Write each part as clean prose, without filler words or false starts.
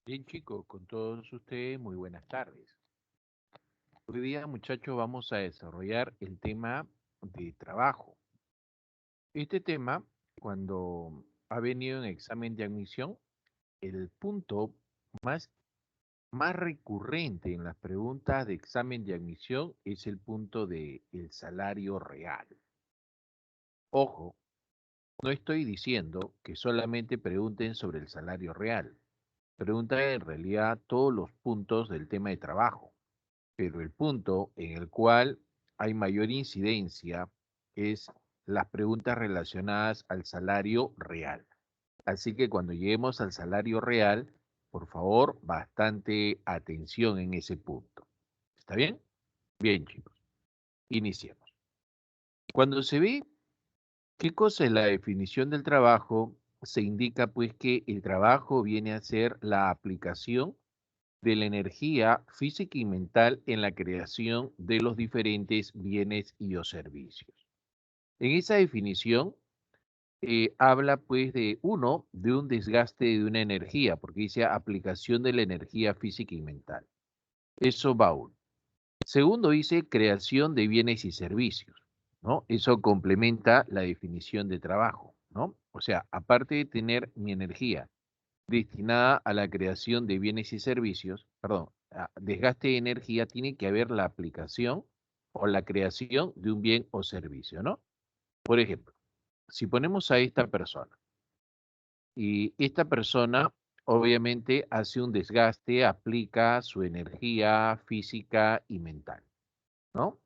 Bien, chicos, con todos ustedes, muy buenas tardes. Hoy día, muchachos, vamos a desarrollar el tema de trabajo. Este tema, cuando ha venido en examen de admisión, el punto más, más recurrente en las preguntas de examen de admisión es el punto de el salario real. Ojo, no estoy diciendo que solamente pregunten sobre el salario real. Preguntan en realidad todos los puntos del tema de trabajo. Pero el punto en el cual hay mayor incidencia es las preguntas relacionadas al salario real. Así que cuando lleguemos al salario real, por favor, bastante atención en ese punto. ¿Está bien? Bien, chicos, iniciemos. Cuando se ve qué cosa es la definición del trabajo, se indica pues que el trabajo viene a ser la aplicación de la energía física y mental en la creación de los diferentes bienes y o servicios. En esa definición habla pues de uno, de un desgaste de una energía, porque dice aplicación de la energía física y mental. Eso va uno. Segundo dice creación de bienes y servicios, ¿no? Eso complementa la definición de trabajo, ¿no? O sea, aparte de tener mi energía destinada a la creación de bienes y servicios, perdón, a desgaste de energía, tiene que haber la aplicación o la creación de un bien o servicio, ¿no? Por ejemplo, si ponemos a esta persona y esta persona obviamente hace un desgaste, aplica su energía física y mental, ¿no?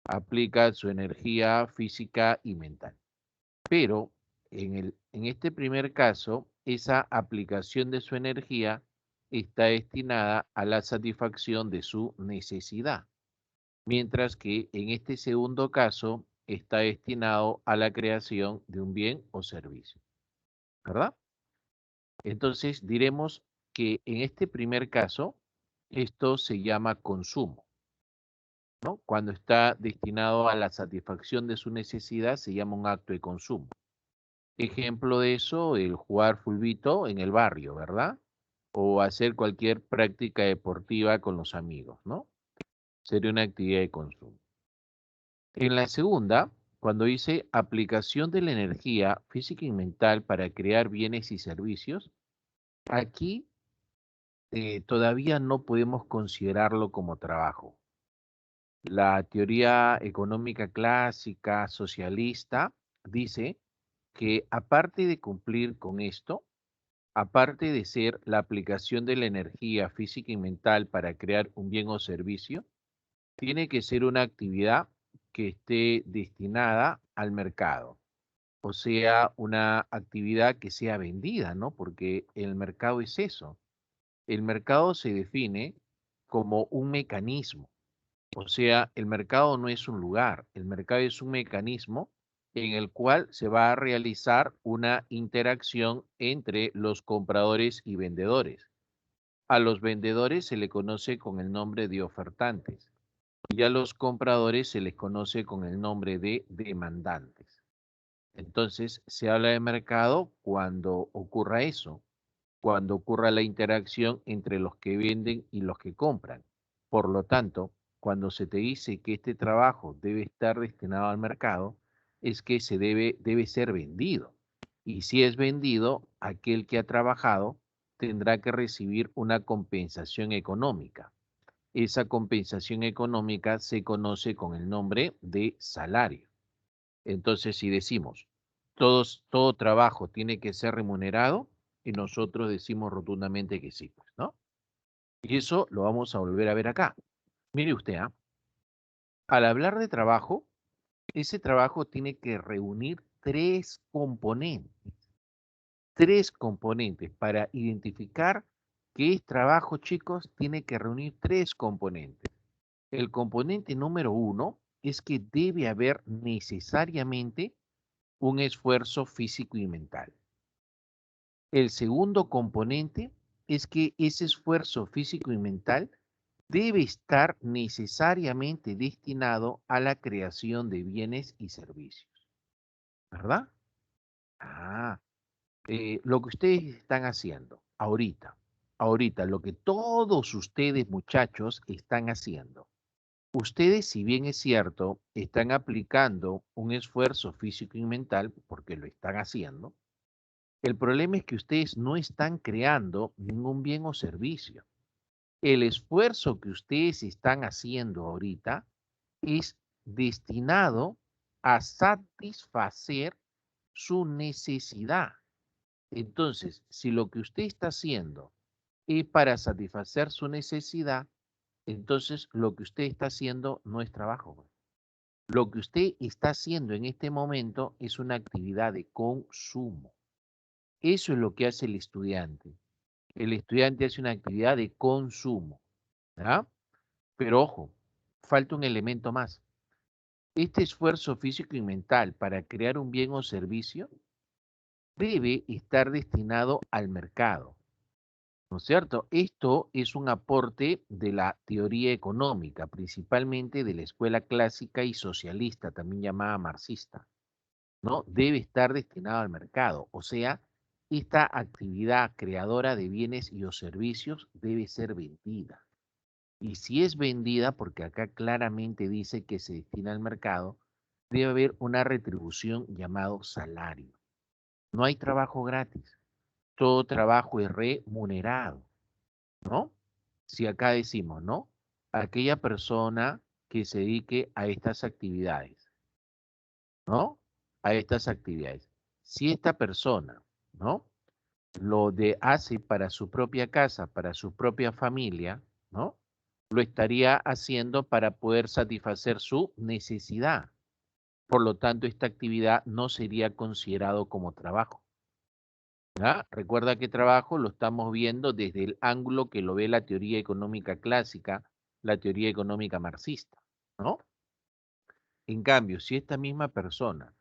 Aplica su energía física y mental. Pero en este primer caso, esa aplicación de su energía está destinada a la satisfacción de su necesidad, mientras que en este segundo caso está destinado a la creación de un bien o servicio, ¿verdad? Entonces diremos que en este primer caso, esto se llama consumo, ¿no? Cuando está destinado a la satisfacción de su necesidad, se llama un acto de consumo. Ejemplo de eso, el jugar fulbito en el barrio, ¿verdad? O hacer cualquier práctica deportiva con los amigos, ¿no? Sería una actividad de consumo. En la segunda, cuando dice aplicación de la energía física y mental para crear bienes y servicios, aquí todavía no podemos considerarlo como trabajo. La teoría económica clásica socialista dice que aparte de cumplir con esto, aparte de ser la aplicación de la energía física y mental para crear un bien o servicio, tiene que ser una actividad que esté destinada al mercado, o sea, una actividad que sea vendida, ¿no? Porque el mercado es eso. El mercado se define como un mecanismo, o sea, el mercado no es un lugar, el mercado es un mecanismo en el cual se va a realizar una interacción entre los compradores y vendedores. A los vendedores se le conoce con el nombre de ofertantes y a los compradores se les conoce con el nombre de demandantes. Entonces, se habla de mercado cuando ocurra eso, cuando ocurra la interacción entre los que venden y los que compran. Por lo tanto, cuando se te dice que este trabajo debe estar destinado al mercado, es que debe ser vendido. Y si es vendido, aquel que ha trabajado tendrá que recibir una compensación económica. Esa compensación económica se conoce con el nombre de salario. Entonces, si decimos, todo trabajo tiene que ser remunerado, y nosotros decimos rotundamente que sí, pues, ¿no? Y eso lo vamos a volver a ver acá. Mire usted, ¿ah? Al hablar de trabajo, ese trabajo tiene que reunir tres componentes. Para identificar qué es trabajo, chicos, tiene que reunir tres componentes. El componente número uno es que debe haber necesariamente un esfuerzo físico y mental. El segundo componente es que ese esfuerzo físico y mental debe estar necesariamente destinado a la creación de bienes y servicios, ¿verdad? Ah, lo que ustedes están haciendo ahorita. ahorita lo que todos ustedes, muchachos, están haciendo. Ustedes, si bien es cierto, están aplicando un esfuerzo físico y mental, porque lo están haciendo, el problema es que ustedes no están creando ningún bien o servicio. El esfuerzo que ustedes están haciendo ahorita es destinado a satisfacer su necesidad. Entonces, si lo que usted está haciendo es para satisfacer su necesidad, entonces lo que usted está haciendo no es trabajo, pues. Lo que usted está haciendo en este momento es una actividad de consumo. Eso es lo que hace el estudiante. El estudiante hace una actividad de consumo, ¿ya? Pero ojo, falta un elemento más. Este esfuerzo físico y mental para crear un bien o servicio debe estar destinado al mercado, ¿no es cierto? Esto es un aporte de la teoría económica, principalmente de la escuela clásica y socialista, también llamada marxista, ¿no? Debe estar destinado al mercado, o sea, esta actividad creadora de bienes y o servicios debe ser vendida. Y si es vendida, porque acá claramente dice que se destina al mercado, debe haber una retribución llamado salario. No hay trabajo gratis, todo trabajo es remunerado, ¿no? Si acá decimos, ¿no? Aquella persona que se dedique a estas actividades, ¿no? A estas actividades. Si esta persona, ¿no? Hace para su propia casa, para su propia familia, ¿no? Lo estaría haciendo para poder satisfacer su necesidad. Por lo tanto, esta actividad no sería considerado como trabajo. ¿Ya? Recuerda que trabajo lo estamos viendo desde el ángulo que lo ve la teoría económica clásica, la teoría económica marxista, ¿no? En cambio, si esta misma persona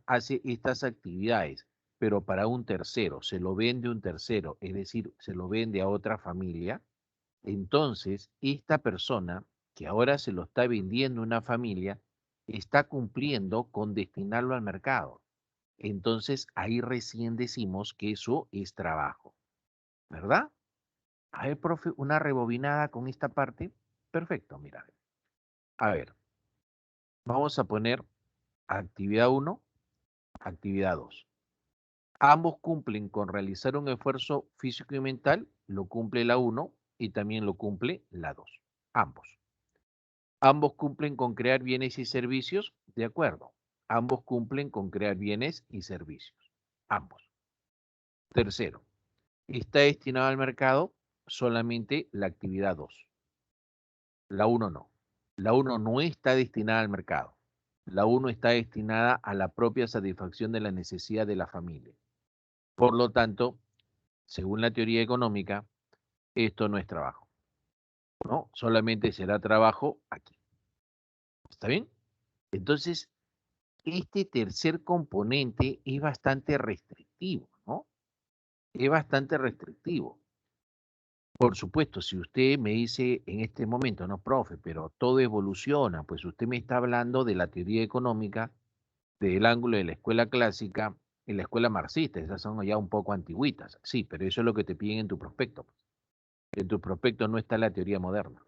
hace estas actividades, pero para un tercero, se lo vende un tercero, es decir, se lo vende a otra familia, entonces esta persona que ahora se lo está vendiendo a una familia, está cumpliendo con destinarlo al mercado. Entonces ahí recién decimos que eso es trabajo, ¿verdad? A ver, profe, una rebobinada con esta parte. Perfecto, mira. A ver, vamos a poner actividad uno, actividad 2. Ambos cumplen con realizar un esfuerzo físico y mental, lo cumple la uno y también lo cumple la 2. Ambos. Ambos cumplen con crear bienes y servicios, de acuerdo. Ambos cumplen con crear bienes y servicios. Ambos. Tercero, está destinado al mercado solamente la actividad 2. La uno no. La uno no está destinada al mercado. La uno está destinada a la propia satisfacción de la necesidad de la familia. Por lo tanto, según la teoría económica, esto no es trabajo, ¿no? Solamente será trabajo aquí. ¿Está bien? Entonces, este tercer componente es bastante restrictivo, ¿no? Es bastante restrictivo. Por supuesto, si usted me dice en este momento, no, profe, pero todo evoluciona, pues usted me está hablando de la teoría económica, del ángulo de la escuela clásica y la escuela marxista, esas son ya un poco antigüitas, sí, pero eso es lo que te piden en tu prospecto, pues. En tu prospecto no está la teoría moderna,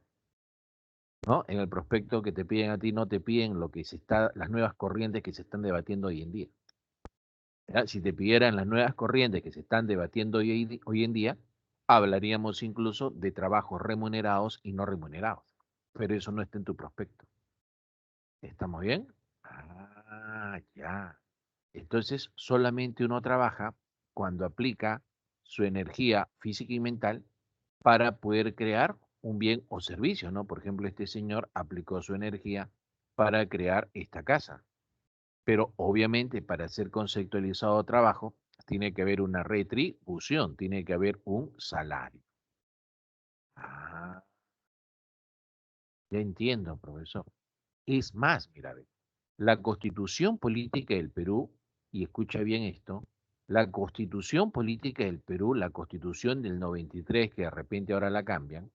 ¿no? En el prospecto que te piden a ti no te piden lo que se está, las nuevas corrientes que se están debatiendo hoy en día. ¿Ya? Si te pidieran las nuevas corrientes que se están debatiendo hoy en día, hablaríamos incluso de trabajos remunerados y no remunerados. Pero eso no está en tu prospecto. ¿Estamos bien? Ah, ya. Entonces, solamente uno trabaja cuando aplica su energía física y mental para poder crear un bien o servicio, ¿no? Por ejemplo, este señor aplicó su energía para crear esta casa. Pero obviamente para ser conceptualizado trabajo, tiene que haber una retribución, tiene que haber un salario. Ah, ya entiendo, profesor. Es más, mira, ve, la Constitución Política del Perú, y escucha bien esto, la Constitución Política del Perú, la Constitución del 93, que de repente ahora la cambian,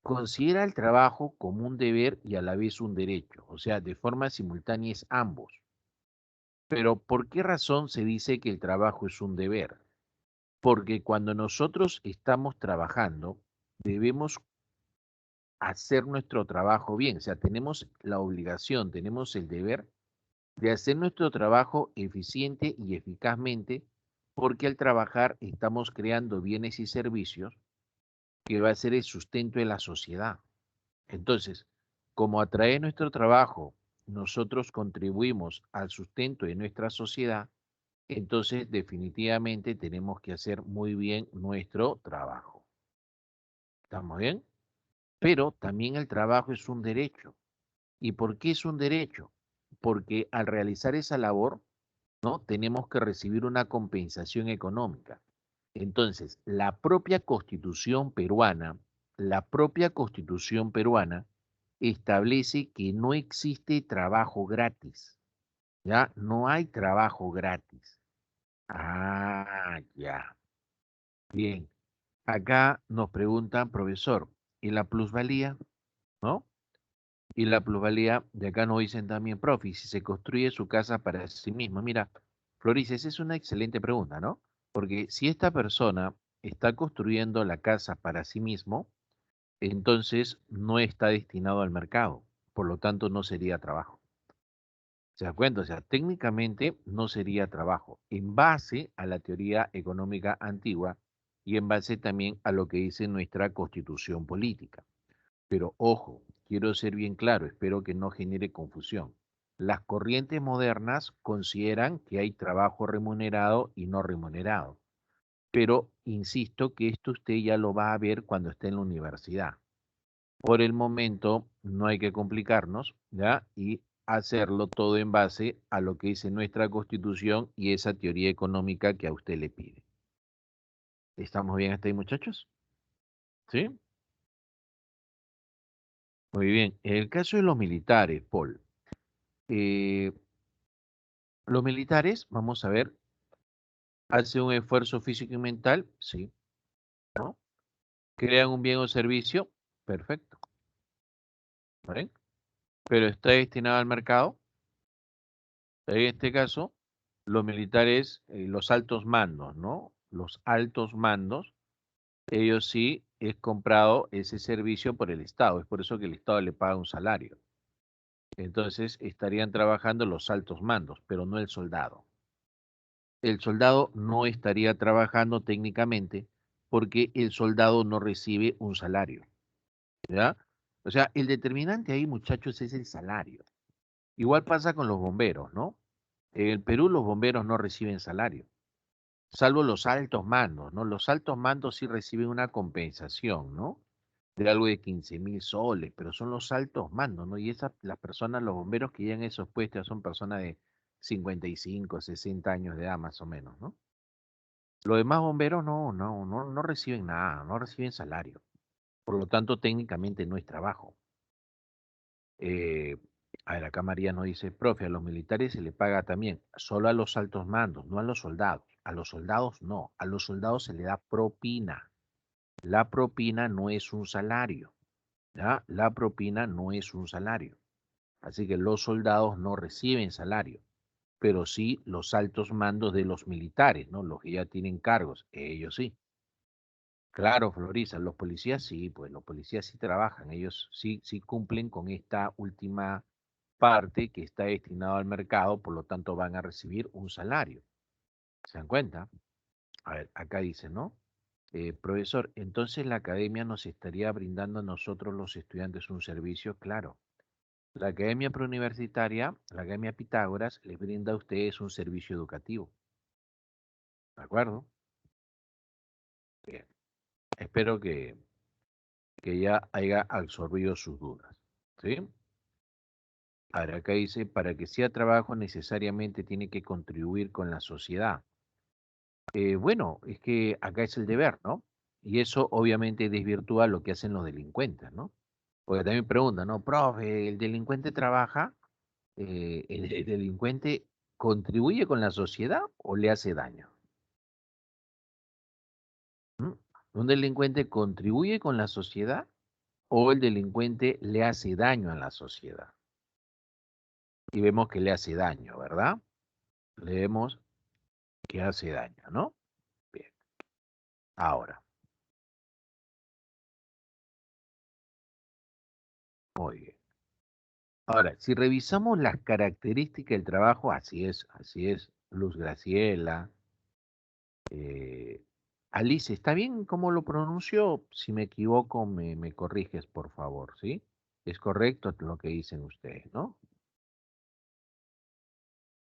considera el trabajo como un deber y a la vez un derecho, o sea, de forma simultánea es ambos. Pero ¿por qué razón se dice que el trabajo es un deber? Porque cuando nosotros estamos trabajando, debemos hacer nuestro trabajo bien. O sea, tenemos la obligación, tenemos el deber de hacer nuestro trabajo eficiente y eficazmente, porque al trabajar estamos creando bienes y servicios que va a ser el sustento de la sociedad. Entonces, como a través de nuestro trabajo nosotros contribuimos al sustento de nuestra sociedad, entonces definitivamente tenemos que hacer muy bien nuestro trabajo. ¿Estamos bien? Pero también el trabajo es un derecho. ¿Y por qué es un derecho? Porque al realizar esa labor, ¿no? Tenemos que recibir una compensación económica. Entonces, la propia Constitución peruana establece que no existe trabajo gratis, ¿ya? No hay trabajo gratis. Ah, ya. Bien. Acá nos preguntan, profesor, ¿y la plusvalía? ¿No? Y la plusvalía, de acá nos dicen también, profe, ¿y si se construye su casa para sí mismo? Mira, Floris, esa es una excelente pregunta, ¿no? Porque si esta persona está construyendo la casa para sí mismo, entonces no está destinado al mercado, por lo tanto no sería trabajo. ¿Se da cuenta? O sea, técnicamente no sería trabajo, en base a la teoría económica antigua y en base también a lo que dice nuestra constitución política. Pero ojo, quiero ser bien claro, espero que no genere confusión. Las corrientes modernas consideran que hay trabajo remunerado y no remunerado, pero insisto que esto usted ya lo va a ver cuando esté en la universidad. Por el momento no hay que complicarnos, ¿ya? Y hacerlo todo en base a lo que dice nuestra Constitución y esa teoría económica que a usted le pide. ¿Estamos bien hasta ahí, muchachos? ¿Sí? Muy bien. En el caso de los militares, Paul, eh, los militares, vamos a ver, hacen un esfuerzo físico y mental, sí, ¿no? Crean un bien o servicio, perfecto, ¿vale? Pero está destinado al mercado. En este caso, los militares, los altos mandos, ¿no? Los altos mandos, ellos sí es comprado ese servicio por el Estado. Es por eso que el Estado le paga un salario. Entonces estarían trabajando los altos mandos, pero no el soldado. El soldado no estaría trabajando técnicamente porque el soldado no recibe un salario, ¿ya? O sea, el determinante ahí, muchachos, es el salario. Igual pasa con los bomberos, ¿no? En el Perú los bomberos no reciben salario, salvo los altos mandos, ¿no? Los altos mandos sí reciben una compensación, ¿no? De algo de 15.000 soles, pero son los altos mandos, ¿no? Y esas, las personas, los bomberos que llegan a esos puestos son personas de 55, 60 años de edad más o menos, ¿no? Los demás bomberos no reciben nada, no reciben salario. Por lo tanto, técnicamente no es trabajo. Eh, a ver, acá María nos dice, profe, a los militares se le paga también, solo a los altos mandos, no a los soldados. A los soldados no, a los soldados se le da propina. La propina no es un salario, ¿ya? La propina no es un salario. Así que los soldados no reciben salario, pero sí los altos mandos de los militares, ¿no? Los que ya tienen cargos, ellos sí. Claro, Florisa, los policías sí, pues los policías sí trabajan, ellos sí cumplen con esta última parte que está destinado al mercado, por lo tanto van a recibir un salario. ¿Se dan cuenta? A ver, acá dice, ¿no? Profesor, entonces la academia nos estaría brindando a nosotros los estudiantes un servicio, claro. La academia preuniversitaria, la academia Pitágoras, les brinda a ustedes un servicio educativo. ¿De acuerdo? Bien. Espero que ya haya absorbido sus dudas. ¿Sí? Ahora acá dice, para que sea trabajo necesariamente tiene que contribuir con la sociedad. Bueno, es que acá es el deber, ¿no? Y eso obviamente desvirtúa lo que hacen los delincuentes, ¿no? Porque también preguntan, ¿no? Profe, ¿el delincuente trabaja? ¿El delincuente contribuye con la sociedad o le hace daño? ¿Mm? ¿Un delincuente contribuye con la sociedad o el delincuente le hace daño a la sociedad? Y vemos que le hace daño, ¿verdad? Leemos que hace daño, ¿no? Bien. Ahora, muy bien. Ahora, si revisamos las características del trabajo, así es, Luz Graciela, eh, Alice, ¿está bien cómo lo pronunció? Si me equivoco, me corriges, por favor, ¿sí? Es correcto lo que dicen ustedes, ¿no?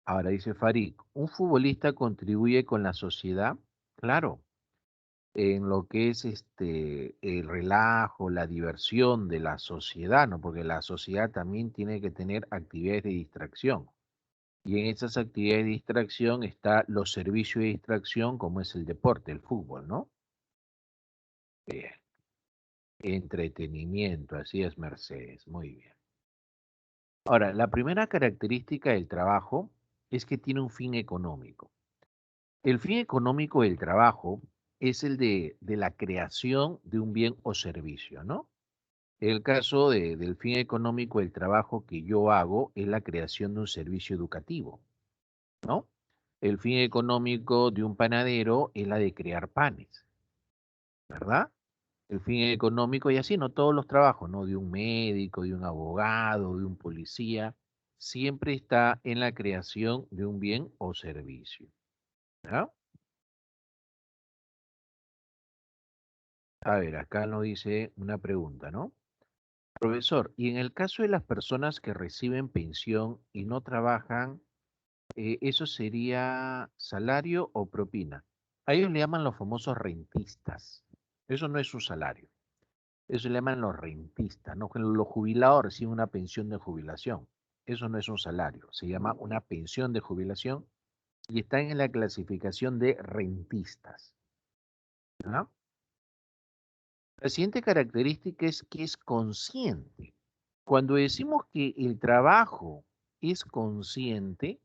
Ahora dice Farid, ¿un futbolista contribuye con la sociedad? Claro, en lo que es el relajo, la diversión de la sociedad, ¿no? Porque la sociedad también tiene que tener actividades de distracción. Y en esas actividades de distracción está los servicios de distracción, como es el deporte, el fútbol, ¿no? Bien. Entretenimiento, así es, Mercedes, muy bien. Ahora, la primera característica del trabajo es que tiene un fin económico. El fin económico del trabajo es el de la creación de un bien o servicio, ¿no? El caso del fin económico del trabajo que yo hago es la creación de un servicio educativo, ¿no? El fin económico de un panadero es la de crear panes, ¿verdad? El fin económico y así, no todos los trabajos, ¿no? De un médico, de un abogado, de un policía, siempre está en la creación de un bien o servicio, ¿ya? A ver, acá nos dice una pregunta, ¿no? Profesor, y en el caso de las personas que reciben pensión y no trabajan, ¿eso sería salario o propina? A ellos le llaman los famosos rentistas. Eso no es un salario. Eso le llaman los rentistas, ¿no? Que los jubilados reciben una pensión de jubilación. Eso no es un salario. Se llama una pensión de jubilación y están en la clasificación de rentistas, ¿no? La siguiente característica es que es consciente. Cuando decimos que el trabajo es consciente,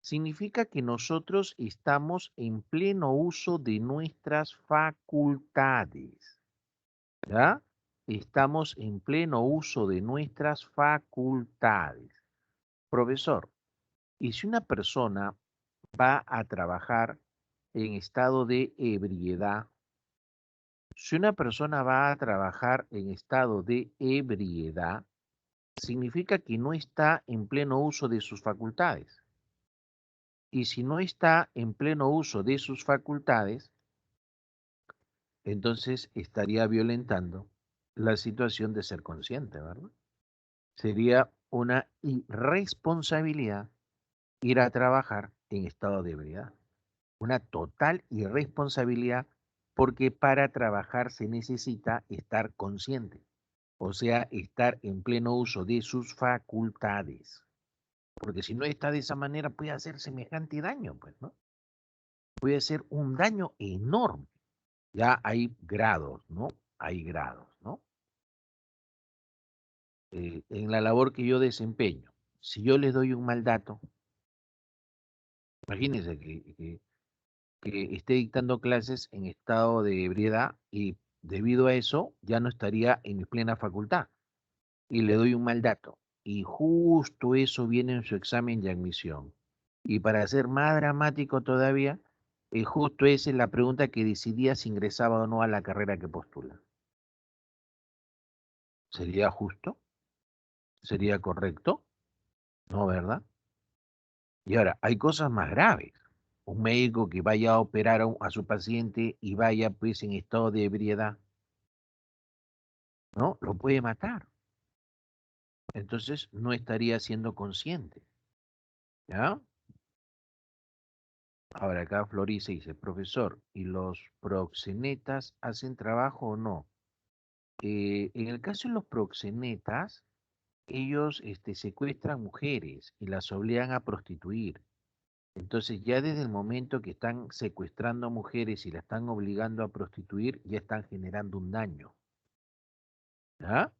significa que nosotros estamos en pleno uso de nuestras facultades, ¿ya? Estamos en pleno uso de nuestras facultades. Profesor, ¿y si una persona va a trabajar en estado de ebriedad? Si una persona va a trabajar en estado de ebriedad, significa que no está en pleno uso de sus facultades. Y si no está en pleno uso de sus facultades, entonces estaría violentando la situación de ser consciente, ¿verdad? Sería una irresponsabilidad ir a trabajar en estado de ebriedad. Una total irresponsabilidad porque para trabajar se necesita estar consciente, o sea, estar en pleno uso de sus facultades. Porque si no está de esa manera puede hacer semejante daño, pues, ¿no? Puede ser un daño enorme. Ya hay grados, ¿no? Hay grados, ¿no? En la labor que yo desempeño, si yo les doy un mal dato, imagínense que esté dictando clases en estado de ebriedad y debido a eso ya no estaría en mi plena facultad y le doy un mal dato. Y justo eso viene en su examen de admisión. Y para ser más dramático todavía, justo esa es la pregunta que decidía si ingresaba o no a la carrera que postula. ¿Sería justo? ¿Sería correcto? No, ¿verdad? Y ahora, hay cosas más graves. Un médico que vaya a operar a su paciente y vaya pues en estado de ebriedad, ¿no? Lo puede matar. Entonces no estaría siendo consciente, ¿ya? Ahora acá Florice dice, profesor, ¿y los proxenetas hacen trabajo o no? En el caso de los proxenetas, ellos secuestran mujeres y las obligan a prostituir. Entonces ya desde el momento que están secuestrando mujeres y las están obligando a prostituir, ya están generando un daño. ¿Ya?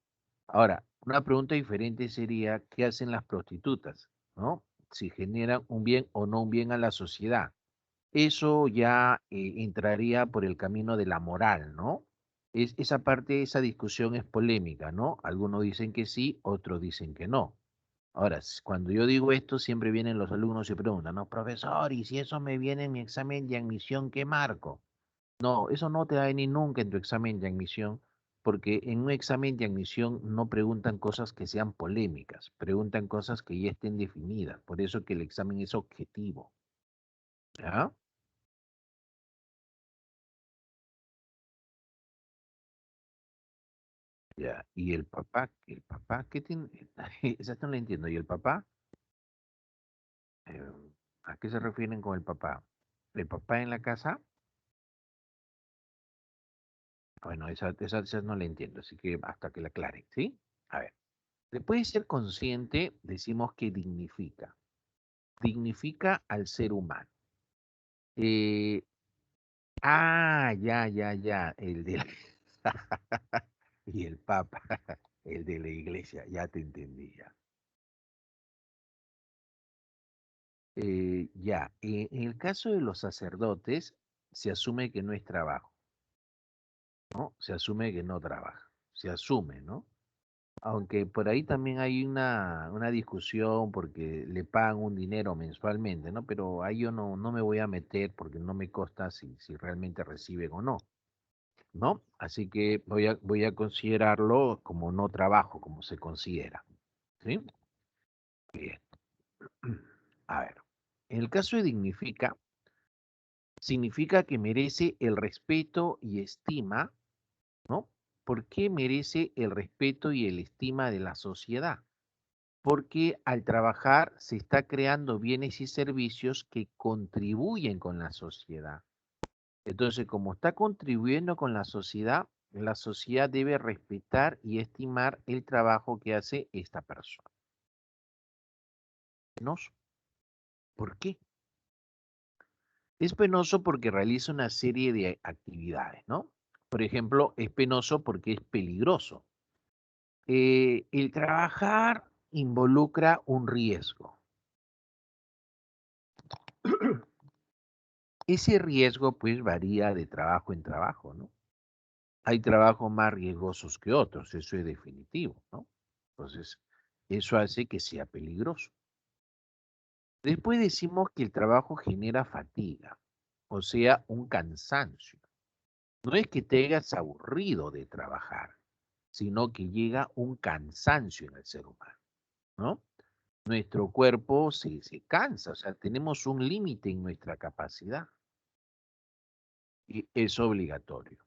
Ahora, una pregunta diferente sería, ¿qué hacen las prostitutas? ¿No? Si generan un bien o no un bien a la sociedad. Eso ya entraría por el camino de la moral, ¿no? Esa parte, esa discusión es polémica, ¿no? Algunos dicen que sí, otros dicen que no. Ahora, cuando yo digo esto, siempre vienen los alumnos y preguntan, no, profesor, ¿y si eso me viene en mi examen de admisión, qué marco? No, eso no te va a venir nunca en tu examen de admisión, porque en un examen de admisión no preguntan cosas que sean polémicas, preguntan cosas que ya estén definidas. Por eso que el examen es objetivo. ¿Ya? Ya. Y el papá, ¿qué tiene? Esa no la entiendo. ¿Y el papá? Eh, ¿A qué se refieren con el papá? ¿El papá en la casa? Bueno, esa no la entiendo, así que hasta que la aclaren, ¿sí? A ver, después de ser consciente, decimos que dignifica. Dignifica al ser humano. Eh, ya, el de la... y el papa, el de la iglesia, ya te entendía. Ya, en el caso de los sacerdotes, se asume que no es trabajo, ¿no? Se asume que no trabaja, se asume, ¿no? Aunque por ahí también hay una discusión porque le pagan un dinero mensualmente, ¿no? Pero ahí yo no me voy a meter porque no me consta si realmente reciben o no, ¿no? Así que voy a considerarlo como no trabajo, como se considera, ¿sí? Bien. A ver, en el caso de dignifica, significa que merece el respeto y estima, ¿no? ¿Por qué merece el respeto y el estima de la sociedad? Porque al trabajar se está creando bienes y servicios que contribuyen con la sociedad. Entonces, como está contribuyendo con la sociedad debe respetar y estimar el trabajo que hace esta persona. ¿Penoso? ¿Por qué? Es penoso porque realiza una serie de actividades, ¿no? Por ejemplo, es penoso porque es peligroso. El trabajar involucra un riesgo. Ese riesgo pues varía de trabajo en trabajo, ¿no? Hay trabajos más riesgosos que otros, eso es definitivo, ¿no? Entonces, eso hace que sea peligroso. Después decimos que el trabajo genera fatiga, o sea, un cansancio. No es que te hayas aburrido de trabajar, sino que llega un cansancio en el ser humano, ¿no? Nuestro cuerpo se cansa, o sea, tenemos un límite en nuestra capacidad y es obligatorio.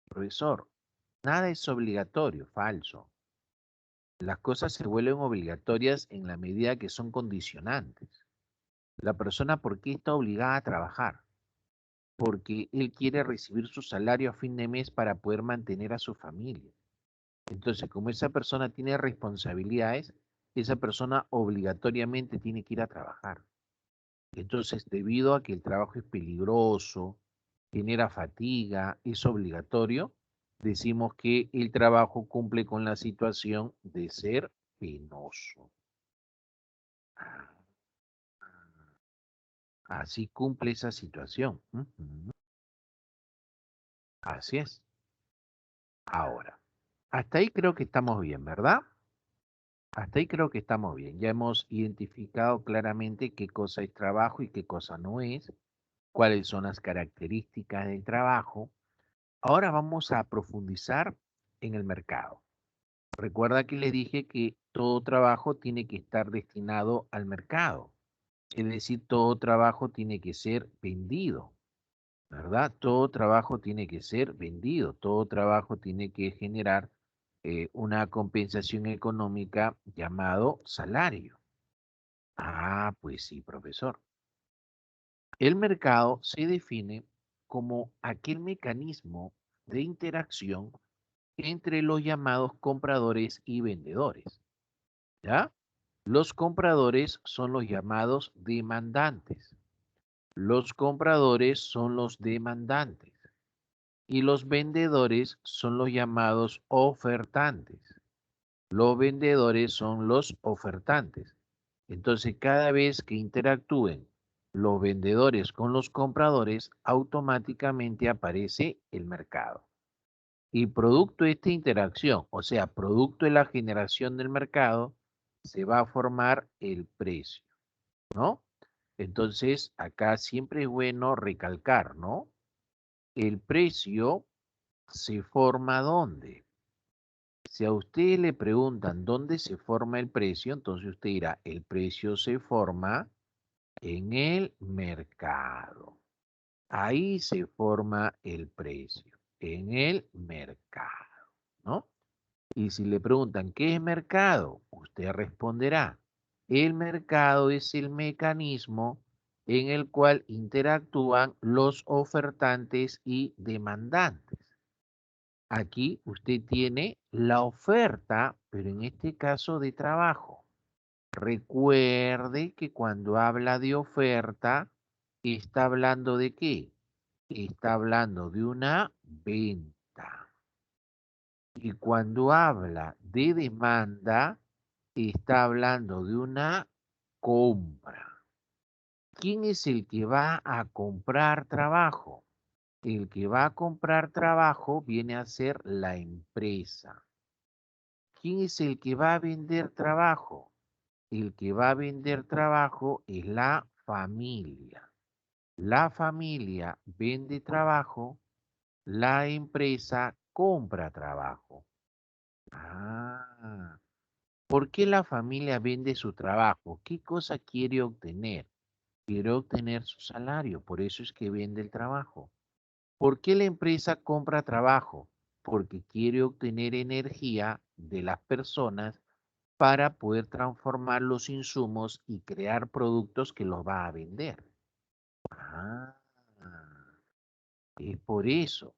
Profesor, nada es obligatorio, falso. Las cosas se vuelven obligatorias en la medida que son condicionantes. La persona, ¿por qué está obligada a trabajar? Porque él quiere recibir su salario a fin de mes para poder mantener a su familia. Entonces, como esa persona tiene responsabilidades, esa persona obligatoriamente tiene que ir a trabajar. Entonces, debido a que el trabajo es peligroso, genera fatiga, es obligatorio, decimos que el trabajo cumple con la situación de ser penoso. Ah, así cumple esa situación. Ujú. Así es. Ahora, hasta ahí creo que estamos bien, ¿verdad? Hasta ahí creo que estamos bien. Ya hemos identificado claramente qué cosa es trabajo y qué cosa no es, cuáles son las características del trabajo. Ahora vamos a profundizar en el mercado. Recuerda que le dije que todo trabajo tiene que estar destinado al mercado. Es decir, todo trabajo tiene que ser vendido, ¿verdad? Todo trabajo tiene que ser vendido, todo trabajo tiene que generar una compensación económica llamado salario. Ah, pues sí, profesor. El mercado se define como aquel mecanismo de interacción entre los llamados compradores y vendedores, ¿ya? Los compradores son los llamados demandantes. Los compradores son los demandantes y los vendedores son los llamados ofertantes. Los vendedores son los ofertantes. Entonces, cada vez que interactúen los vendedores con los compradores, automáticamente aparece el mercado. Y producto de esta interacción, o sea, producto de la generación del mercado, se va a formar el precio, ¿no? Entonces, acá siempre es bueno recalcar, ¿no? el precio se forma ¿dónde? Si a usted le preguntan dónde se forma el precio, entonces usted dirá, el precio se forma en el mercado. Ahí se forma el precio, en el mercado, ¿no? Y si le preguntan, ¿qué es mercado? Usted responderá, el mercado es el mecanismo en el cual interactúan los ofertantes y demandantes. Aquí usted tiene la oferta, pero en este caso de trabajo. Recuerde que cuando habla de oferta, está hablando de qué? Está hablando de una venta. Y cuando habla de demanda, está hablando de una compra. ¿Quién es el que va a comprar trabajo? El que va a comprar trabajo viene a ser la empresa. ¿Quién es el que va a vender trabajo? El que va a vender trabajo es la familia. La familia vende trabajo, la empresa compra trabajo. Ah, ¿por qué la familia vende su trabajo? ¿Qué cosa quiere obtener? Quiere obtener su salario, por eso es que vende el trabajo. ¿Por qué la empresa compra trabajo? Porque quiere obtener energía de las personas para poder transformar los insumos y crear productos que los va a vender. Ah, es por eso.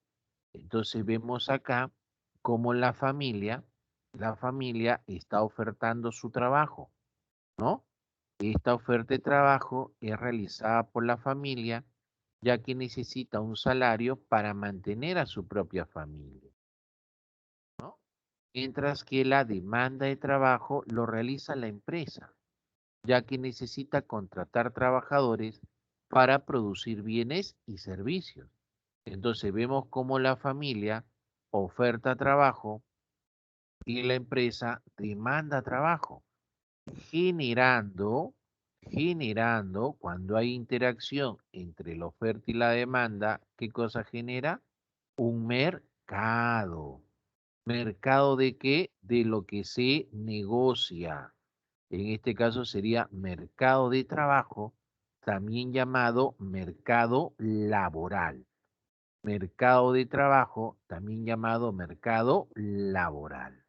Entonces vemos acá cómo la familia está ofertando su trabajo, ¿no? Esta oferta de trabajo es realizada por la familia ya que necesita un salario para mantener a su propia familia, ¿no? Mientras que la demanda de trabajo lo realiza la empresa, ya que necesita contratar trabajadores para producir bienes y servicios. Entonces vemos cómo la familia oferta trabajo y la empresa demanda trabajo, generando, generando, cuando hay interacción entre la oferta y la demanda, ¿qué cosa genera? Un mercado. ¿Mercado de qué? De lo que se negocia. En este caso sería mercado de trabajo, también llamado mercado laboral. Mercado de trabajo, también llamado mercado laboral.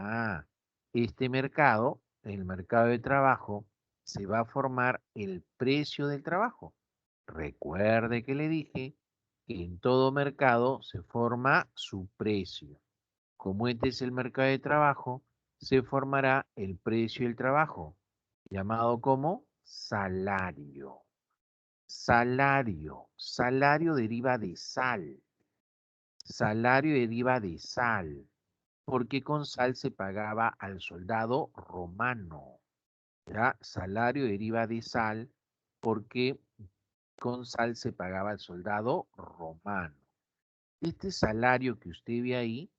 Ah, este mercado, el mercado de trabajo, se va a formar el precio del trabajo. Recuerde que le dije que en todo mercado se forma su precio. Como este es el mercado de trabajo, se formará el precio del trabajo, llamado como salario. Salario. Salario deriva de sal. Salario deriva de sal, porque con sal se pagaba al soldado romano. ¿Ya? Salario deriva de sal, porque con sal se pagaba al soldado romano. Este salario que usted ve ahí,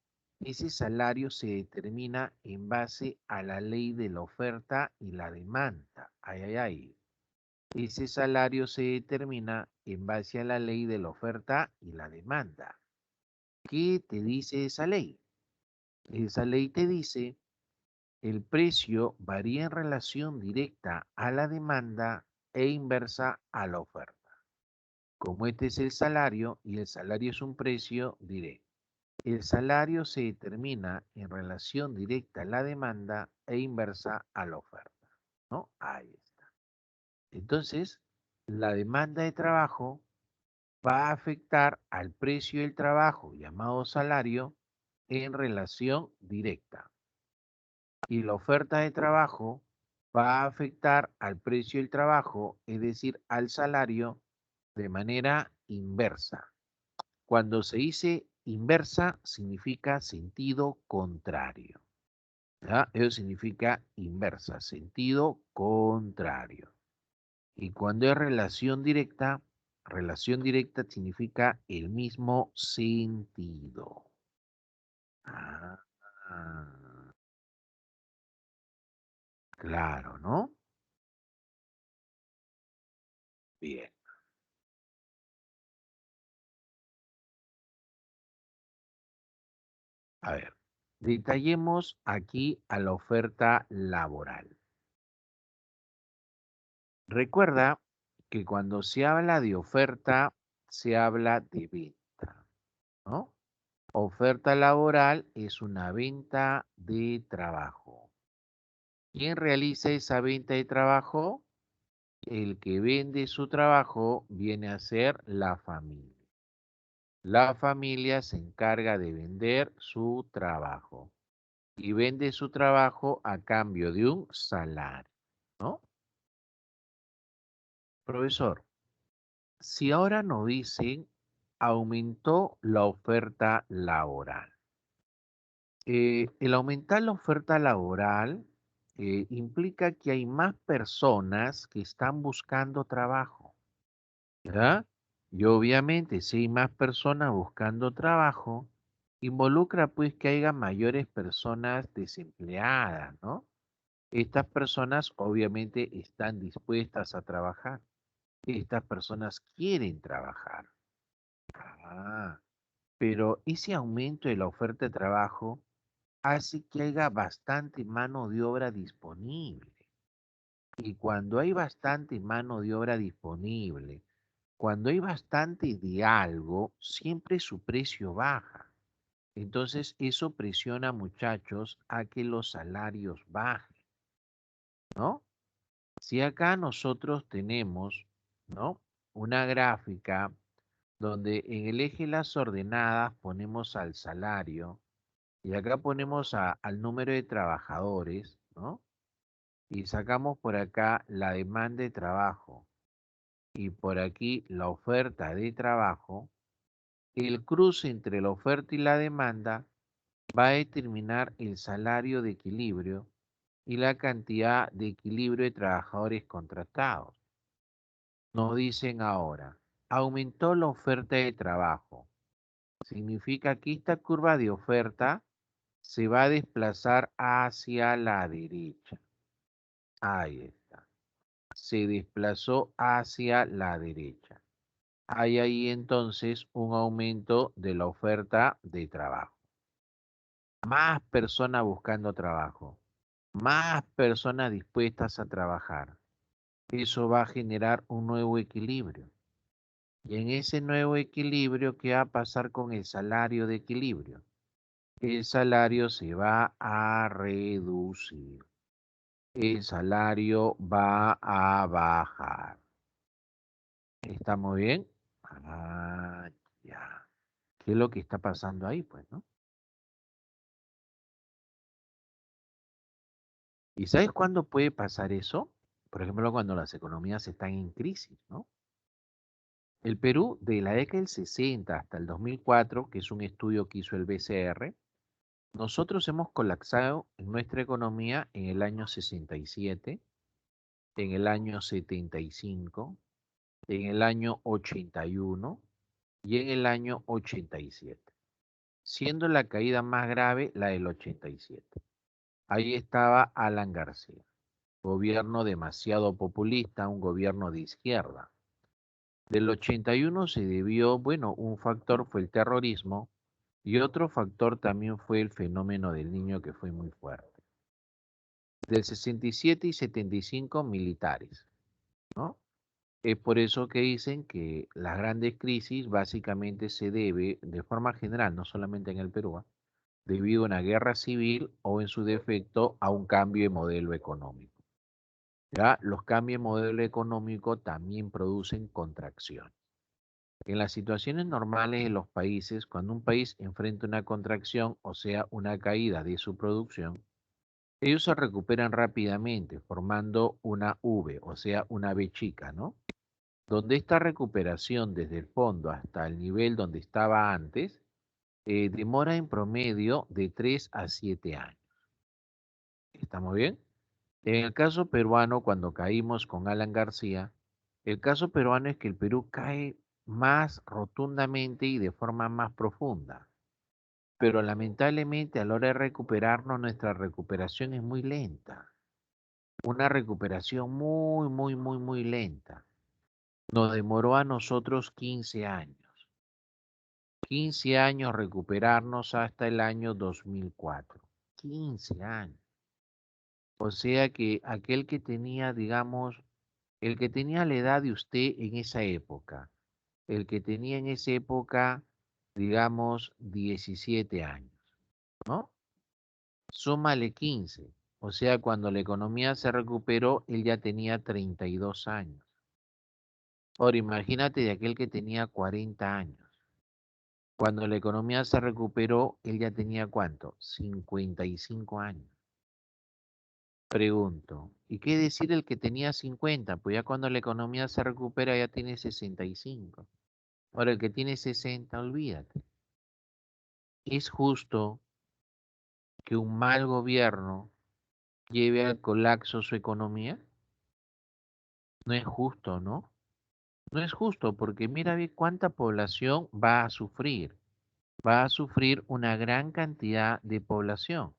ese salario se determina en base a la ley de la oferta y la demanda. Ay, ay, ay. Ese salario se determina en base a la ley de la oferta y la demanda. ¿Qué te dice esa ley? Esa ley te dice, el precio varía en relación directa a la demanda e inversa a la oferta. Como este es el salario y el salario es un precio, diré, el salario se determina en relación directa a la demanda e inversa a la oferta, ¿no? Ahí está. Entonces, la demanda de trabajo va a afectar al precio del trabajo, llamado salario, en relación directa. Y la oferta de trabajo va a afectar al precio del trabajo, es decir, al salario, de manera inversa. Cuando se dice inversa, significa sentido contrario. ¿Ya? Eso significa inversa, sentido contrario. Y cuando es relación directa significa el mismo sentido. Ah, claro, ¿no? Bien. A ver, detallemos aquí a la oferta laboral. Recuerda que cuando se habla de oferta, se habla de venta, ¿no? Oferta laboral es una venta de trabajo. ¿Quién realiza esa venta de trabajo? El que vende su trabajo viene a ser la familia. La familia se encarga de vender su trabajo y vende su trabajo a cambio de un salario, ¿no? Profesor, si ahora nos dicen aumentó la oferta laboral. El aumentar la oferta laboral implica que hay más personas que están buscando trabajo, ¿verdad? Y obviamente, si hay más personas buscando trabajo, involucra pues que haya mayores personas desempleadas, ¿no? Estas personas obviamente están dispuestas a trabajar. Estas personas quieren trabajar. Ah, pero ese aumento de la oferta de trabajo hace que haya bastante mano de obra disponible. Y cuando hay bastante mano de obra disponible, cuando hay bastante de algo, siempre su precio baja. Entonces eso presiona, muchachos, a que los salarios bajen, ¿no? Si acá nosotros tenemos, ¿no? Una gráfica donde en el eje las ordenadas ponemos al salario y acá ponemos al número de trabajadores, ¿no? Y sacamos por acá la demanda de trabajo y por aquí la oferta de trabajo, el cruce entre la oferta y la demanda va a determinar el salario de equilibrio y la cantidad de equilibrio de trabajadores contratados. Nos dicen ahora, aumentó la oferta de trabajo. Significa que esta curva de oferta se va a desplazar hacia la derecha. Ahí está. Se desplazó hacia la derecha. Hay ahí entonces un aumento de la oferta de trabajo. Más personas buscando trabajo. Más personas dispuestas a trabajar. Eso va a generar un nuevo equilibrio. Y en ese nuevo equilibrio, ¿qué va a pasar con el salario de equilibrio? El salario se va a reducir. El salario va a bajar. ¿Estamos bien? Ah, ya. ¿Qué es lo que está pasando ahí, pues, no? ¿Y sabes cuándo puede pasar eso? Por ejemplo, cuando las economías están en crisis, ¿no? El Perú de la década del 60 hasta el 2004, que es un estudio que hizo el BCR, nosotros hemos colapsado en nuestra economía en el año 67, en el año 75, en el año 81 y en el año 87, siendo la caída más grave la del 87. Ahí estaba Alan García, gobierno demasiado populista, un gobierno de izquierda. Del 81 se debió, bueno, un factor fue el terrorismo y otro factor también fue el fenómeno del niño que fue muy fuerte. Del 67 y 75 militares, ¿no? Es por eso que dicen que las grandes crisis básicamente se debe, de forma general, no solamente en el Perú, debido a una guerra civil o en su defecto a un cambio de modelo económico. Ya los cambios de modelo económico también producen contracción. En las situaciones normales de los países, cuando un país enfrenta una contracción, o sea, una caída de su producción, ellos se recuperan rápidamente formando una V, o sea, una V chica, ¿no? Donde esta recuperación desde el fondo hasta el nivel donde estaba antes demora en promedio de 3 a 7 años. ¿Estamos bien? En el caso peruano, cuando caímos con Alan García, el caso peruano es que el Perú cae más rotundamente y de forma más profunda. Pero lamentablemente a la hora de recuperarnos, nuestra recuperación es muy lenta. Una recuperación muy, muy, muy, muy lenta. Nos demoró a nosotros 15 años. 15 años recuperarnos hasta el año 2004. 15 años. O sea que aquel que tenía, digamos, el que tenía la edad de usted en esa época, el que tenía en esa época, digamos, 17 años, ¿no? Súmale 15. O sea, cuando la economía se recuperó, él ya tenía 32 años. Ahora imagínate de aquel que tenía 40 años. Cuando la economía se recuperó, él ya tenía ¿cuánto? 55 años. Pregunto, ¿y qué decir el que tenía 50? Pues ya cuando la economía se recupera ya tiene 65. Ahora el que tiene 60, olvídate. ¿Es justo que un mal gobierno lleve al colapso su economía? No es justo, ¿no? No es justo porque mira bien cuánta población va a sufrir. Va a sufrir una gran cantidad de población.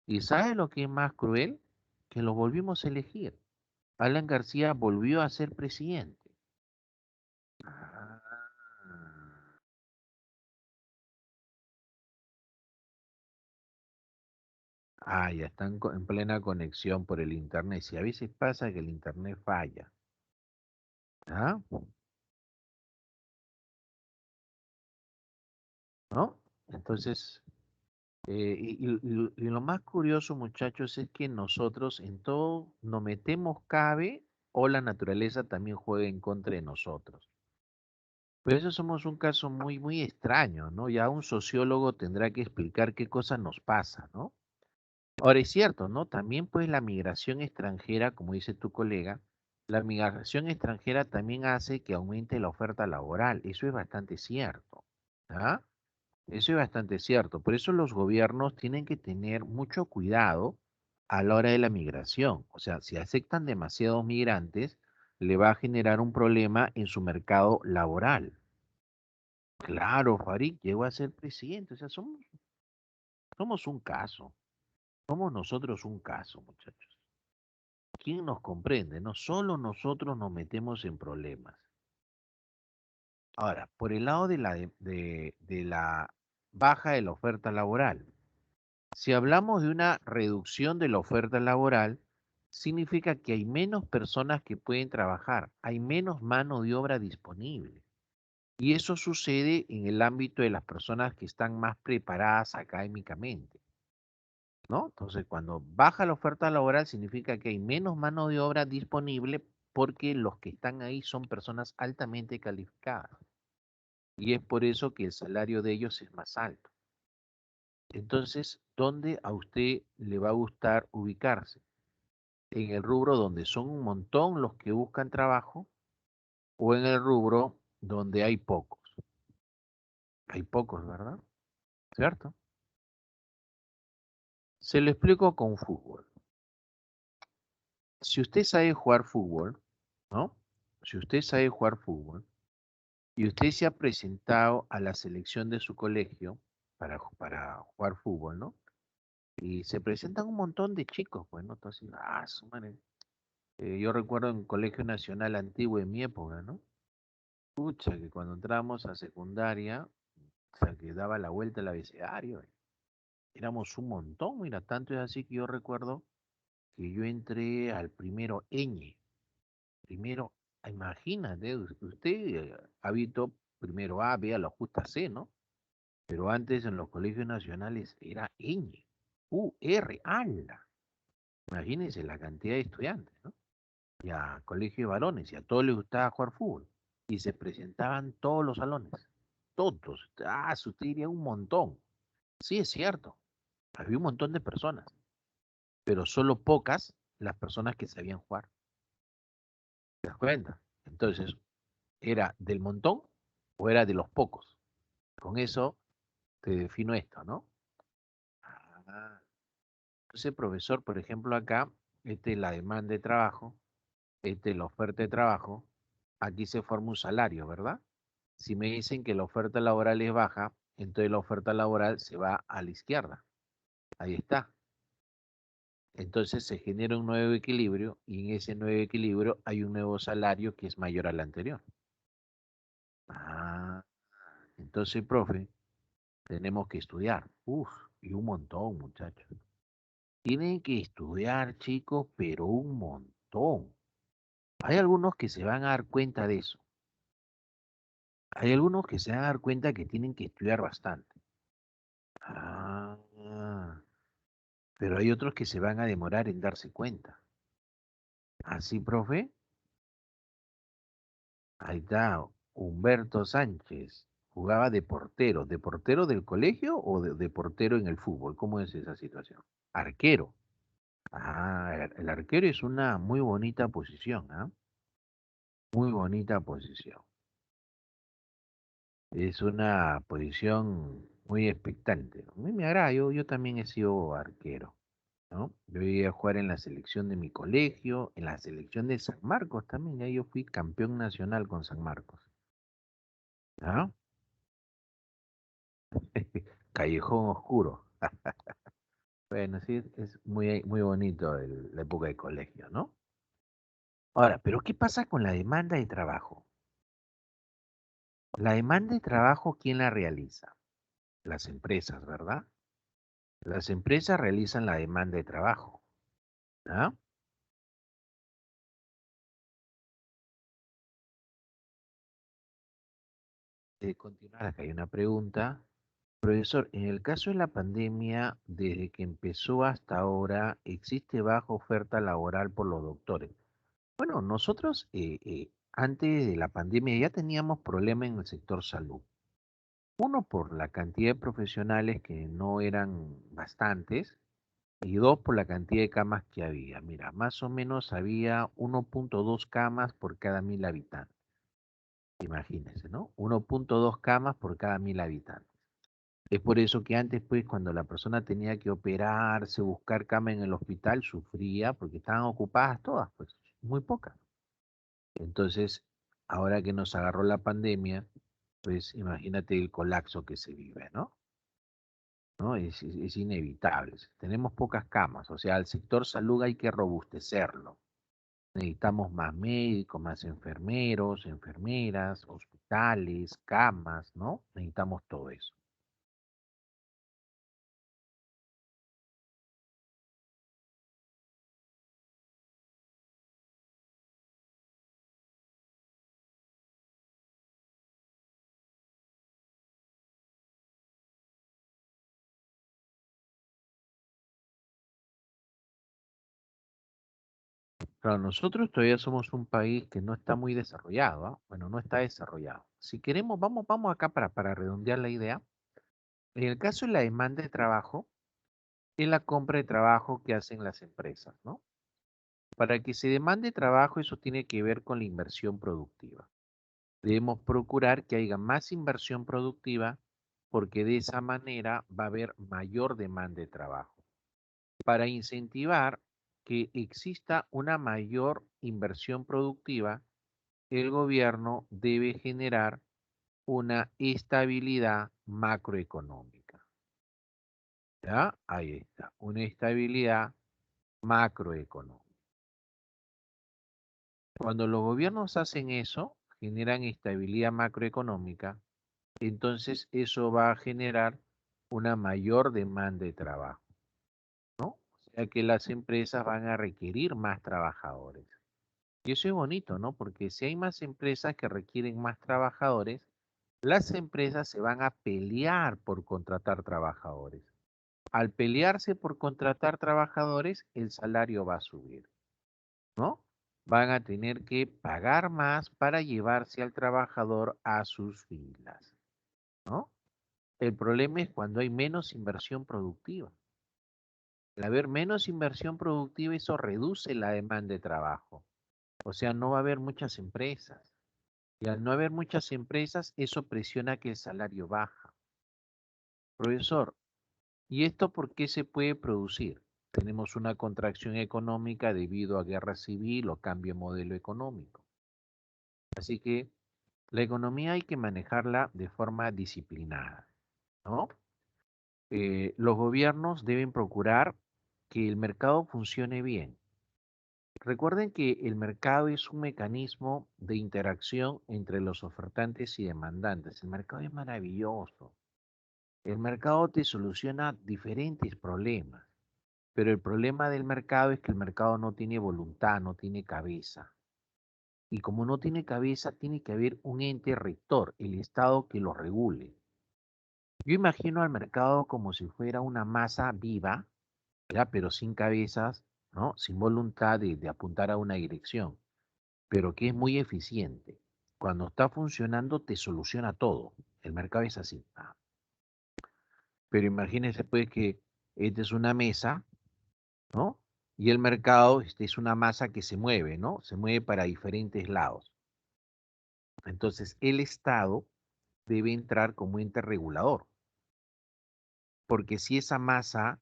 ¿Y sabe lo que es más cruel? Que lo volvimos a elegir. Alan García volvió a ser presidente. Ah, ya están en plena conexión por el internet. Si a veces pasa que el internet falla. ¿Ah? ¿No? Entonces, y lo más curioso, muchachos, es que nosotros en todo nos metemos cabe o la naturaleza también juega en contra de nosotros. Pero eso somos un caso muy, muy extraño, ¿no? Ya un sociólogo tendrá que explicar qué cosa nos pasa, ¿no? Ahora es cierto, ¿no? También pues la migración extranjera, como dice tu colega, la migración extranjera también hace que aumente la oferta laboral. Eso es bastante cierto, ¿ah? Eso es bastante cierto. Por eso los gobiernos tienen que tener mucho cuidado a la hora de la migración. O sea, si aceptan demasiados migrantes, le va a generar un problema en su mercado laboral. Claro, Farid llegó a ser presidente. O sea, somos un caso. Somos nosotros un caso, muchachos. ¿Quién nos comprende? No solo nosotros nos metemos en problemas. Ahora, por el lado de la baja de la oferta laboral. Si hablamos de una reducción de la oferta laboral, significa que hay menos personas que pueden trabajar, hay menos mano de obra disponible. Y eso sucede en el ámbito de las personas que están más preparadas académicamente, ¿no? Entonces, cuando baja la oferta laboral, significa que hay menos mano de obra disponible porque los que están ahí son personas altamente calificadas. Y es por eso que el salario de ellos es más alto. Entonces, ¿dónde a usted le va a gustar ubicarse? ¿En el rubro donde son un montón los que buscan trabajo o en el rubro donde hay pocos? Hay pocos, ¿verdad? ¿Cierto? Se lo explico con fútbol. Si usted sabe jugar fútbol, ¿no? Si usted sabe jugar fútbol y usted se ha presentado a la selección de su colegio para jugar fútbol, ¿no? Y se presentan un montón de chicos, pues, ¿no? Entonces, su madre. Yo recuerdo en Colegio Nacional Antiguo de mi época, ¿no? Pucha, que cuando entramos a secundaria, o sea, que daba la vuelta al abecedario, éramos un montón, mira, tanto es así que yo recuerdo que yo entré al primero ñ, primero, imagínate, usted ha visto primero A, B, a la justa C, ¿no? Pero antes en los colegios nacionales era ñ, R, ala, imagínense la cantidad de estudiantes, ¿no? Y a colegio de varones, y a todos les gustaba jugar fútbol. Y se presentaban todos los salones, todos. Se usted diría un montón. Sí, es cierto, había un montón de personas, pero solo pocas las personas que sabían jugar. ¿Te das cuenta? Entonces, ¿era del montón o era de los pocos? Con eso te defino esto, ¿no? Ah, Entonces, profesor, por ejemplo, acá, la demanda de trabajo, la oferta de trabajo, aquí se forma un salario, ¿verdad? Si me dicen que la oferta laboral es baja, entonces la oferta laboral se va a la izquierda. Ahí está. Entonces se genera un nuevo equilibrio y en ese nuevo equilibrio hay un nuevo salario que es mayor al anterior. Ah, Entonces, profe, tenemos que estudiar. Uf, y un montón, muchachos. Tienen que estudiar, chicos, pero un montón. Hay algunos que se van a dar cuenta de eso. Hay algunos que se van a dar cuenta que tienen que estudiar bastante. Ah, pero hay otros que se van a demorar en darse cuenta. Así, profe, ahí está, Humberto Sánchez. Jugaba de portero del colegio o de portero en el fútbol. ¿Cómo es esa situación? Arquero. Ah, el arquero es una muy bonita posición, ¿ah? Muy bonita posición. Es una posición muy expectante. A mí me agrada, yo también he sido arquero, ¿no? Yo llegué a jugar en la selección de mi colegio, en la selección de San Marcos también, ya yo fui campeón nacional con San Marcos, ¿ah? Callejón oscuro. Bueno, sí, es muy, muy bonito la época de colegio, ¿no? Ahora, pero ¿qué pasa con la demanda de trabajo? La demanda de trabajo, ¿quién la realiza? Las empresas, ¿verdad? Las empresas realizan la demanda de trabajo, ¿ah? De continuar, acá hay una pregunta. Profesor, en el caso de la pandemia, desde que empezó hasta ahora, existe baja oferta laboral por los doctores. Bueno, nosotros antes de la pandemia ya teníamos problemas en el sector salud. Uno, por la cantidad de profesionales que no eran bastantes, y dos, por la cantidad de camas que había. Mira, más o menos había 1.2 camas por cada 1.000 habitantes. Imagínense, ¿no? 1.2 camas por cada 1.000 habitantes. Es por eso que antes, pues, cuando la persona tenía que operarse, buscar cama en el hospital, sufría porque estaban ocupadas todas, pues, muy pocas. Entonces, ahora que nos agarró la pandemia, pues imagínate el colapso que se vive, ¿no? ¿No? Es inevitable. Tenemos pocas camas, o sea, el sector salud hay que robustecerlo. Necesitamos más médicos, más enfermeros, enfermeras, hospitales, camas, ¿no? Necesitamos todo eso. Claro, nosotros todavía somos un país que no está muy desarrollado, ¿ah? Bueno, no está desarrollado. Si queremos, vamos acá para redondear la idea. En el caso de la demanda de trabajo, es la compra de trabajo que hacen las empresas, ¿no? Para que se demande trabajo, eso tiene que ver con la inversión productiva. Debemos procurar que haya más inversión productiva porque de esa manera va a haber mayor demanda de trabajo. Para incentivar que exista una mayor inversión productiva, el gobierno debe generar una estabilidad macroeconómica. ¿Ya? Ahí está, una estabilidad macroeconómica. Cuando los gobiernos hacen eso, generan estabilidad macroeconómica, entonces eso va a generar una mayor demanda de trabajo, ¿no? O sea que las empresas van a requerir más trabajadores. Y eso es bonito, ¿no? Porque si hay más empresas que requieren más trabajadores, las empresas se van a pelear por contratar trabajadores. Al pelearse por contratar trabajadores, el salario va a subir, ¿no? Van a tener que pagar más para llevarse al trabajador a sus filas, ¿no? El problema es cuando hay menos inversión productiva. Al haber menos inversión productiva, eso reduce la demanda de trabajo. O sea, no va a haber muchas empresas. Y al no haber muchas empresas, eso presiona que el salario baja. Profesor, ¿y esto por qué se puede producir? Tenemos una contracción económica debido a guerra civil o cambio de modelo económico. Así que la economía hay que manejarla de forma disciplinada, ¿no? Los gobiernos deben procurar que el mercado funcione bien, Recuerden que el mercado es un mecanismo de interacción entre los ofertantes y demandantes. El mercado es maravilloso. El mercado te soluciona diferentes problemas, pero el problema del mercado es que el mercado no tiene voluntad, no tiene cabeza. Y como no tiene cabeza, tiene que haber un ente rector, el Estado que lo regule. Yo imagino al mercado como si fuera una masa viva, ¿ya? Pero sin cabezas, ¿no? Sin voluntad de apuntar a una dirección, pero que es muy eficiente. Cuando está funcionando, te soluciona todo. El mercado es así. Pero imagínense pues que esta es una mesa, ¿no? Y el mercado es una masa que se mueve, ¿no? Se mueve para diferentes lados. Entonces, el Estado debe entrar como ente regulador, porque si esa masa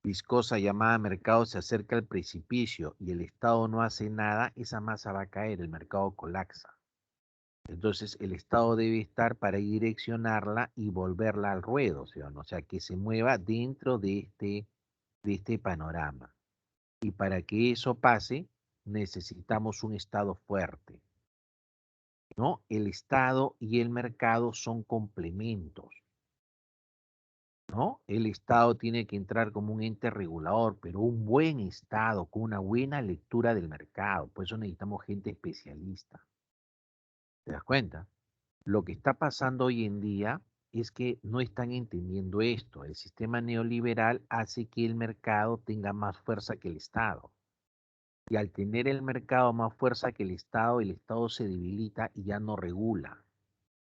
viscosa llamada mercado se acerca al precipicio y el Estado no hace nada, esa masa va a caer, el mercado colapsa. Entonces, el Estado debe estar para direccionarla y volverla al ruedo, ¿sí o no? O sea, que se mueva dentro de este panorama. Y para que eso pase, necesitamos un Estado fuerte, ¿no? El Estado y el mercado son complementos, ¿no? El Estado tiene que entrar como un ente regulador, pero un buen Estado con una buena lectura del mercado. Por eso necesitamos gente especialista. ¿Te das cuenta? Lo que está pasando hoy en día es que no están entendiendo esto. El sistema neoliberal hace que el mercado tenga más fuerza que el Estado. Y al tener el mercado más fuerza que el Estado se debilita y ya no regula.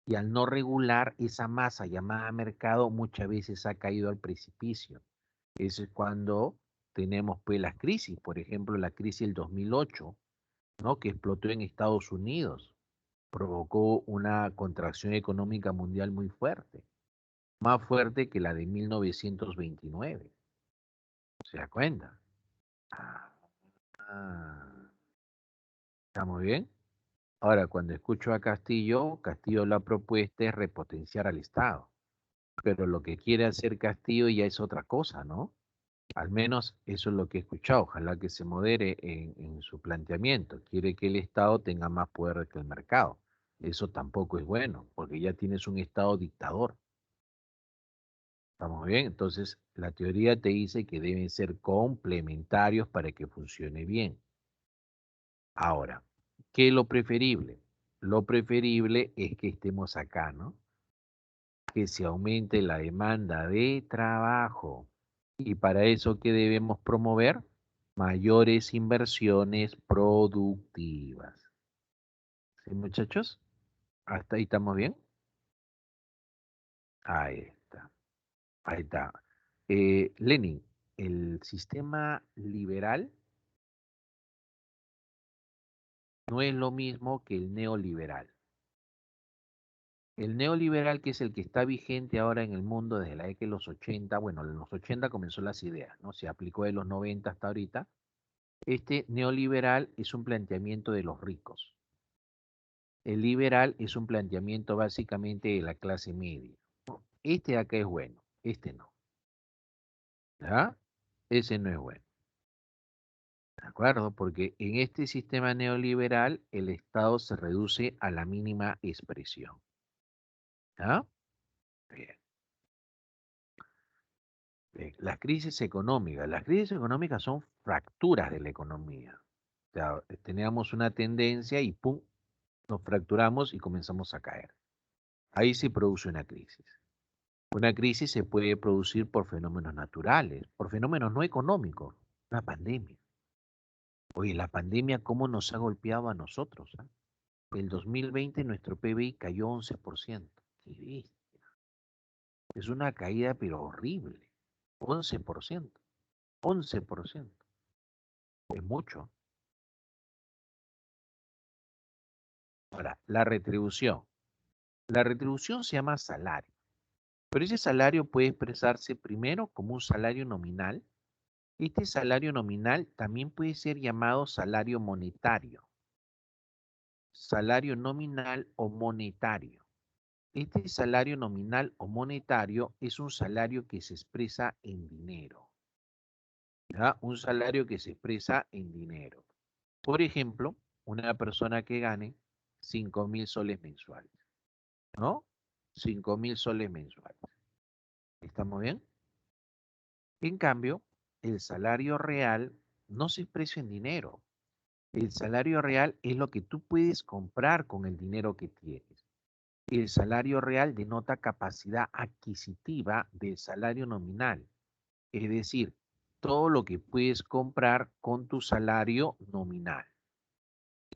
Y al no regular, esa masa llamada mercado muchas veces ha caído al precipicio. Eso es cuando tenemos pues las crisis, por ejemplo, la crisis del 2008, ¿no? Que explotó en Estados Unidos, provocó una contracción económica mundial muy fuerte, más fuerte que la de 1929. ¿Se da cuenta? Ah, ¿estamos bien? Ahora, cuando escucho a Castillo, Castillo la propuesta es repotenciar al Estado, pero lo que quiere hacer Castillo ya es otra cosa, ¿no? Al menos eso es lo que he escuchado. Ojalá que se modere en su planteamiento. Quiere que el Estado tenga más poder que el mercado. Eso tampoco es bueno, porque ya tienes un Estado dictador. ¿Estamos bien? Entonces, la teoría te dice que deben ser complementarios para que funcione bien. Ahora, ¿qué es lo preferible? Lo preferible es que estemos acá, ¿no? Que se aumente la demanda de trabajo. Y para eso, ¿qué debemos promover? Mayores inversiones productivas. ¿Sí, muchachos? ¿Hasta ahí estamos bien? Ahí está. Ahí está. Lenin, el sistema liberal no es lo mismo que el neoliberal. El neoliberal, que es el que está vigente ahora en el mundo desde la década de los 80, bueno, en los 80 comenzó las ideas, ¿no? Se aplicó de los 90 hasta ahorita. Este neoliberal es un planteamiento de los ricos. El liberal es un planteamiento básicamente de la clase media. Este de acá es bueno, este no. ¿Ya? Ese no es bueno. ¿De acuerdo? Porque en este sistema neoliberal el Estado se reduce a la mínima expresión. ¿Ya? Bien. Bien. Las crisis económicas son fracturas de la economía. O sea, teníamos una tendencia y ¡pum! Nos fracturamos y comenzamos a caer. Ahí se produce una crisis. Una crisis se puede producir por fenómenos naturales, por fenómenos no económicos, una pandemia. Oye, la pandemia, ¿cómo nos ha golpeado a nosotros? ¿Ah? El 2020 nuestro PBI cayó 11%. Qué bestia. Es una caída pero horrible. 11%. 11%. Es mucho. Ahora, la retribución. La retribución se llama salario, pero ese salario puede expresarse primero como un salario nominal. Este salario nominal también puede ser llamado salario monetario, salario nominal o monetario. Este salario nominal o monetario es un salario que se expresa en dinero, ¿ya? Un salario que se expresa en dinero. Por ejemplo, una persona que gane 5.000 soles mensuales, ¿no? 5.000 soles mensuales. ¿Estamos bien? En cambio, el salario real no se expresa en dinero. El salario real es lo que tú puedes comprar con el dinero que tienes. El salario real denota capacidad adquisitiva del salario nominal, es decir, todo lo que puedes comprar con tu salario nominal.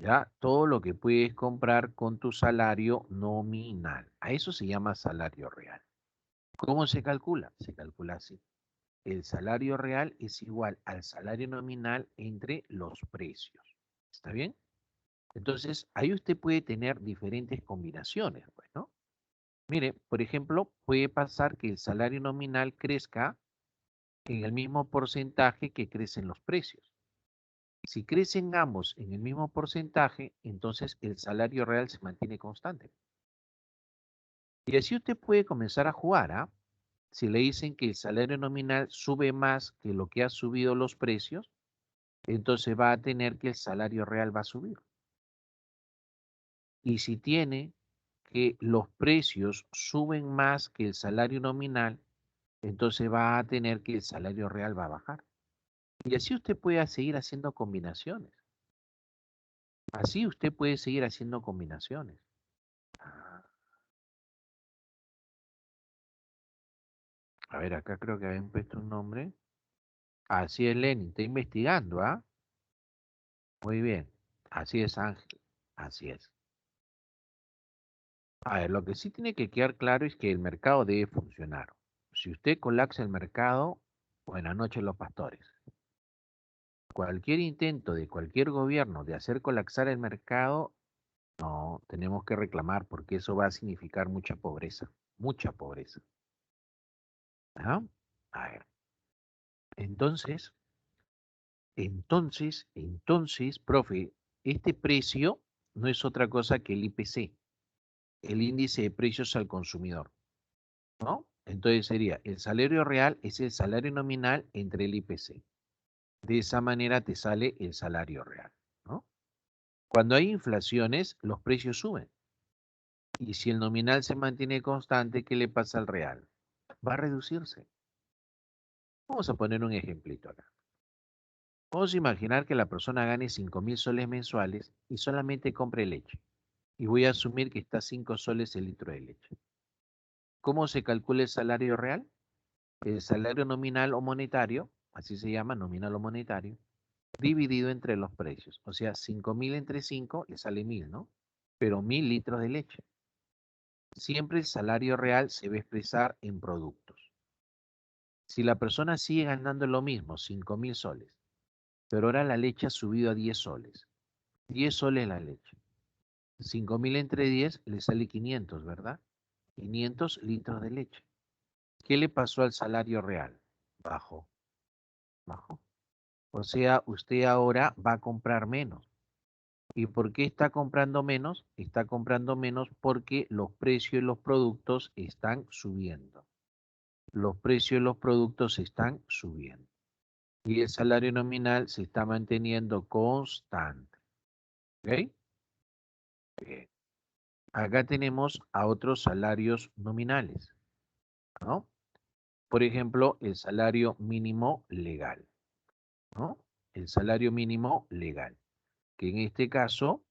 ¿Ya? Todo lo que puedes comprar con tu salario nominal. A eso se llama salario real. ¿Cómo se calcula? Se calcula así. El salario real es igual al salario nominal entre los precios. ¿Está bien? Entonces, ahí usted puede tener diferentes combinaciones, pues, ¿no? Mire, por ejemplo, puede pasar que el salario nominal crezca en el mismo porcentaje que crecen los precios. Si crecen ambos en el mismo porcentaje, entonces el salario real se mantiene constante. Y así usted puede comenzar a jugar, ¿ah? Si le dicen que el salario nominal sube más que lo que ha subido los precios, entonces va a tener que el salario real va a subir. Y si tiene que los precios suben más que el salario nominal, entonces va a tener que el salario real va a bajar. Y así usted puede seguir haciendo combinaciones. Así usted puede seguir haciendo combinaciones. Ah, a ver, acá creo que habían puesto un nombre. Así es, Lenin, está investigando, ¿ah? Muy bien. Así es, Ángel. Así es. A ver, lo que sí tiene que quedar claro es que el mercado debe funcionar. Si usted colapsa el mercado, buenas noches los pastores. Cualquier intento de cualquier gobierno de hacer colapsar el mercado, no, tenemos que reclamar porque eso va a significar mucha pobreza, mucha pobreza. ¿Ah? A ver, entonces, profe, este precio no es otra cosa que el IPC, el índice de precios al consumidor, ¿no? Entonces sería, el salario real es el salario nominal entre el IPC. De esa manera te sale el salario real, ¿no? Cuando hay inflaciones, los precios suben. Y si el nominal se mantiene constante, ¿qué le pasa al real? Va a reducirse. Vamos a poner un ejemplito acá. Vamos a imaginar que la persona gane 5.000 soles mensuales y solamente compre leche. Y voy a asumir que está 5 soles el litro de leche. ¿Cómo se calcula el salario real? El salario nominal o monetario, así se llama, nominal o monetario, dividido entre los precios. O sea, 5.000 entre 5 le sale 1.000, ¿no? Pero 1.000 litros de leche. Siempre el salario real se va a expresar en productos. Si la persona sigue ganando lo mismo, 5.000 soles, pero ahora la leche ha subido a 10 soles. 10 soles la leche. 5.000 entre 10 le sale 500, ¿verdad? 500 litros de leche. ¿Qué le pasó al salario real? Bajó, bajó. O sea, usted ahora va a comprar menos. ¿Y por qué está comprando menos? Está comprando menos porque los precios de los productos están subiendo. Los precios de los productos están subiendo. Y el salario nominal se está manteniendo constante. ¿Ok? Bien. Acá tenemos a otros salarios nominales, ¿no? Por ejemplo, el salario mínimo legal, ¿no? El salario mínimo legal, que en este caso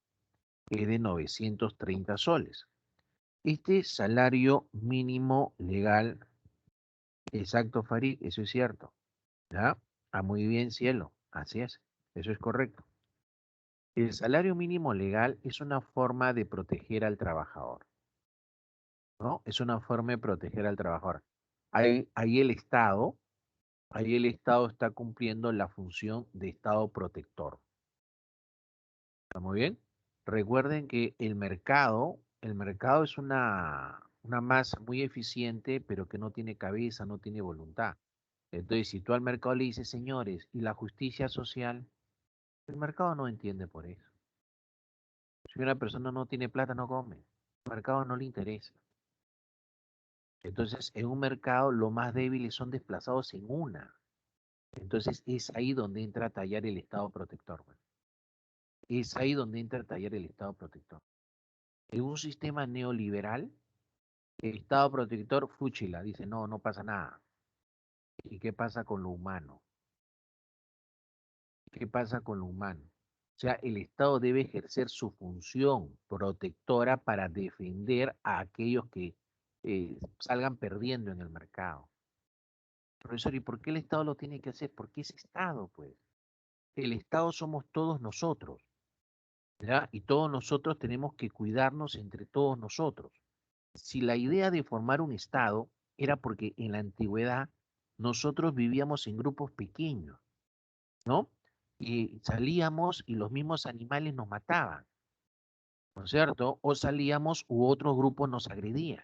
es de 930 soles. Este salario mínimo legal, exacto, Farid, eso es cierto, ¿ya? Ah, muy bien, cielo, así es, eso es correcto. El salario mínimo legal es una forma de proteger al trabajador, ¿no? Es una forma de proteger al trabajador. Ahí ahí el Estado está cumpliendo la función de Estado protector. ¿Está muy bien? Recuerden que el mercado es una masa muy eficiente, pero que no tiene cabeza, no tiene voluntad. Entonces, si tú al mercado le dices, señores, ¿y la justicia social? El mercado no entiende por eso. Si una persona no tiene plata, no come. El mercado no le interesa. Entonces, en un mercado, los más débiles son desplazados en una. Entonces, es ahí donde entra a tallar el Estado protector, pues. es ahí donde entra a tallar el Estado protector. En un sistema neoliberal, el Estado protector fúchila, dice, no, no pasa nada. ¿Y qué pasa con lo humano? ¿Qué pasa con lo humano? O sea, el Estado debe ejercer su función protectora para defender a aquellos que salgan perdiendo en el mercado. Profesor, ¿y por qué el Estado lo tiene que hacer? Porque es Estado, pues. El Estado somos todos nosotros, ¿ya? Y todos nosotros tenemos que cuidarnos entre todos nosotros. Si la idea de formar un Estado era porque en la antigüedad nosotros vivíamos en grupos pequeños, ¿no? Y salíamos y los mismos animales nos mataban, ¿no es cierto? O salíamos u otros grupos nos agredían.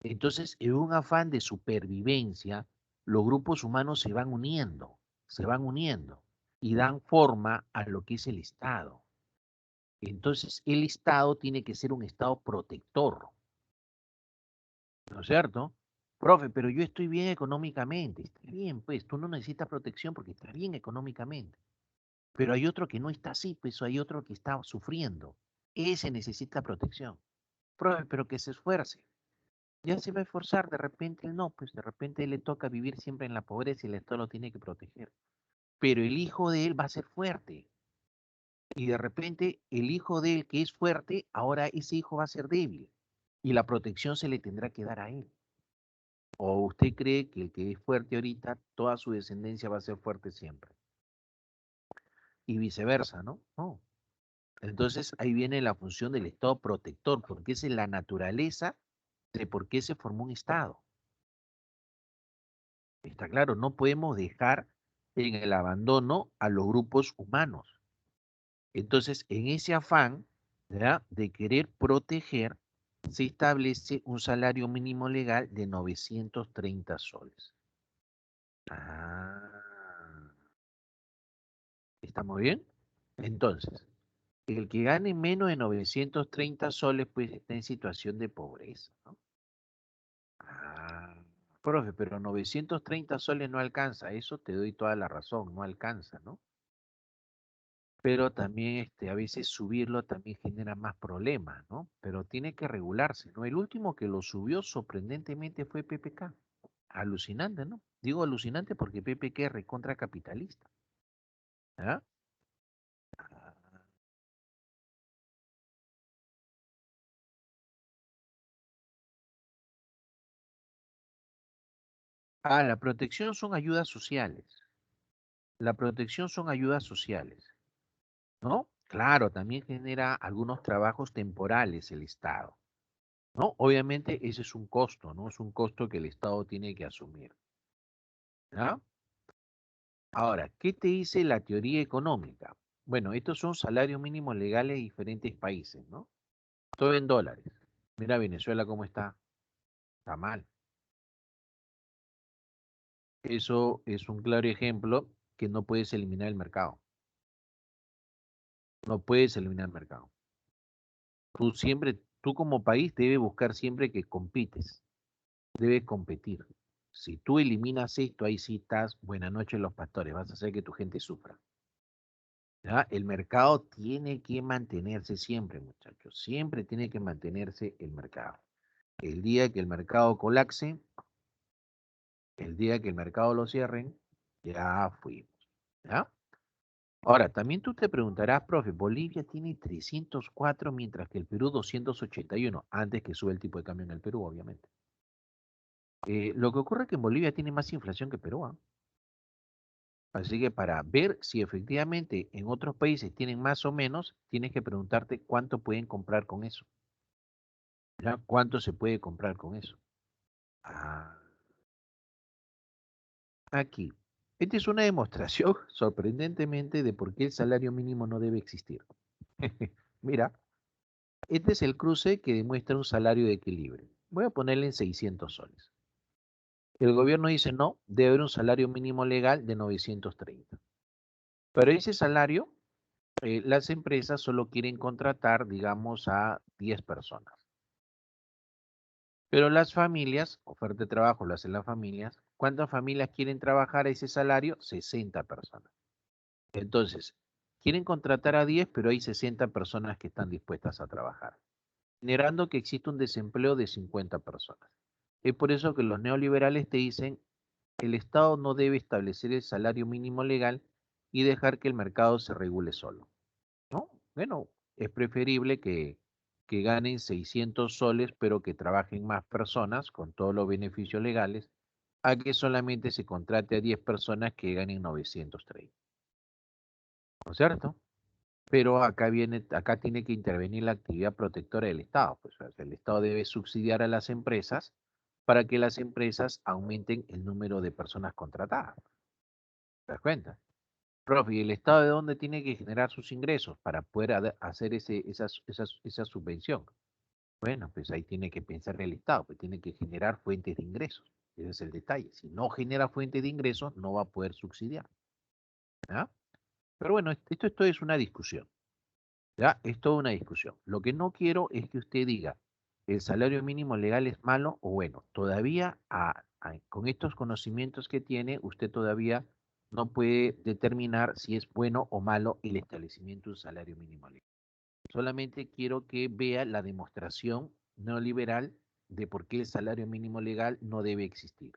Entonces, en un afán de supervivencia, los grupos humanos se van uniendo y dan forma a lo que es el Estado. Entonces, el Estado tiene que ser un Estado protector, ¿no es cierto? Profe, pero yo estoy bien económicamente. Está bien, pues, tú no necesitas protección porque estás bien económicamente. Pero hay otro que no está así, pues hay otro que está sufriendo. Ese necesita protección. Profe, pero que se esfuerce. Ya se va a esforzar, de repente él no, pues de repente le toca vivir siempre en la pobreza y el Estado lo tiene que proteger. Pero el hijo de él va a ser fuerte. Y de repente el hijo de él que es fuerte, ahora ese hijo va a ser débil. Y la protección se le tendrá que dar a él. ¿O usted cree que el que es fuerte ahorita, toda su descendencia va a ser fuerte siempre? Y viceversa, ¿no? No. Entonces ahí viene la función del Estado protector, porque esa es la naturaleza de por qué se formó un Estado. Está claro, no podemos dejar en el abandono a los grupos humanos. Entonces, en ese afán, ¿verdad?, de querer proteger, se establece un salario mínimo legal de 930 soles. Ah, ¿está muy bien? Entonces, el que gane menos de 930 soles, pues está en situación de pobreza, ¿no? Ah, profe, pero 930 soles no alcanza, eso te doy toda la razón, no alcanza, ¿no? Pero también a veces subirlo también genera más problemas, ¿no? Pero tiene que regularse, ¿no? El último que lo subió sorprendentemente fue PPK. Alucinante, ¿no? Digo alucinante porque PPK es recontra capitalista. ¿Ah? La protección son ayudas sociales. La protección son ayudas sociales, ¿no? Claro, también genera algunos trabajos temporales el Estado, ¿no? Obviamente ese es un costo, ¿no? Es un costo que el Estado tiene que asumir, ¿ya? Ahora, ¿qué te dice la teoría económica? Bueno, estos son salarios mínimos legales de diferentes países, ¿no? Todo en dólares. Mira Venezuela cómo está. Está mal. Eso es un claro ejemplo que no puedes eliminar el mercado. No puedes eliminar el mercado. Tú siempre, tú como país debes buscar siempre que compites. Debes competir. Si tú eliminas esto, ahí sí estás, buenas noches los pastores, vas a hacer que tu gente sufra. ¿Ya? El mercado tiene que mantenerse siempre, muchachos. Siempre tiene que mantenerse el mercado. El día que el mercado colapse, el día que el mercado lo cierren, ya fuimos. ¿Ya? Ahora, también tú te preguntarás, profe, Bolivia tiene 304 mientras que el Perú 281 antes que sube el tipo de cambio en el Perú, obviamente. Lo que ocurre es que en Bolivia tiene más inflación que Perú, ¿ah? Así que para ver si efectivamente en otros países tienen más o menos, tienes que preguntarte cuánto pueden comprar con eso. ¿Ya? ¿Cuánto se puede comprar con eso? Ah, aquí. Esta es una demostración, sorprendentemente, de por qué el salario mínimo no debe existir. Mira, este es el cruce que demuestra un salario de equilibrio. Voy a ponerle en 600 soles. El gobierno dice no, debe haber un salario mínimo legal de 930. Pero ese salario, las empresas solo quieren contratar, digamos, a 10 personas. Pero las familias, oferta de trabajo lo hacen las familias. ¿Cuántas familias quieren trabajar a ese salario? 60 personas. Entonces, quieren contratar a 10, pero hay 60 personas que están dispuestas a trabajar, generando que existe un desempleo de 50 personas. Es por eso que los neoliberales te dicen el Estado no debe establecer el salario mínimo legal y dejar que el mercado se regule solo, ¿no? Bueno, es preferible que ganen 600 soles, pero que trabajen más personas con todos los beneficios legales, a que solamente se contrate a 10 personas que ganen 930, ¿no es cierto? Pero acá tiene que intervenir la actividad protectora del Estado. Pues, o sea, el Estado debe subsidiar a las empresas para que las empresas aumenten el número de personas contratadas. ¿Te das cuenta? Profe, ¿y el Estado de dónde tiene que generar sus ingresos para poder hacer esa subvención? Bueno, pues ahí tiene que pensar el Estado, pues tiene que generar fuentes de ingresos. Ese es el detalle. Si no genera fuentes de ingresos, no va a poder subsidiar. ¿Ya? Pero bueno, esto es una discusión. ¿Ya? Es toda una discusión. Lo que no quiero es que usted diga, el salario mínimo legal es malo o bueno. Todavía con estos conocimientos que tiene, usted todavía no puede determinar si es bueno o malo el establecimiento de un salario mínimo legal. Solamente quiero que vea la demostración neoliberal de por qué el salario mínimo legal no debe existir.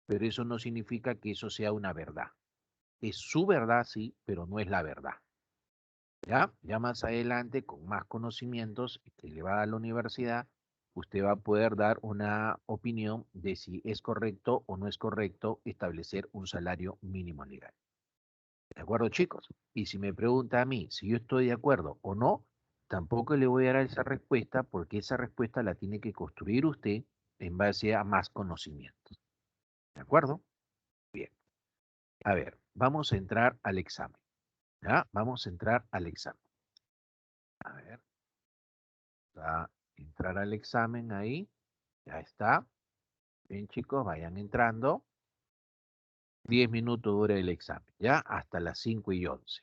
Pero eso no significa que eso sea una verdad. Es su verdad, sí, pero no es la verdad. ¿Ya? Ya más adelante, con más conocimientos que le va a dar la universidad, usted va a poder dar una opinión de si es correcto o no es correcto establecer un salario mínimo legal. ¿De acuerdo, chicos? Y si me pregunta a mí si yo estoy de acuerdo o no, tampoco le voy a dar esa respuesta porque esa respuesta la tiene que construir usted en base a más conocimientos. ¿De acuerdo? Bien. A ver, vamos a entrar al examen. ¿Ya? Vamos a entrar al examen. A ver. A entrar al examen ahí. Ya está. Bien, chicos, vayan entrando. 10 minutos dura el examen, ¿ya? Hasta las 5:11.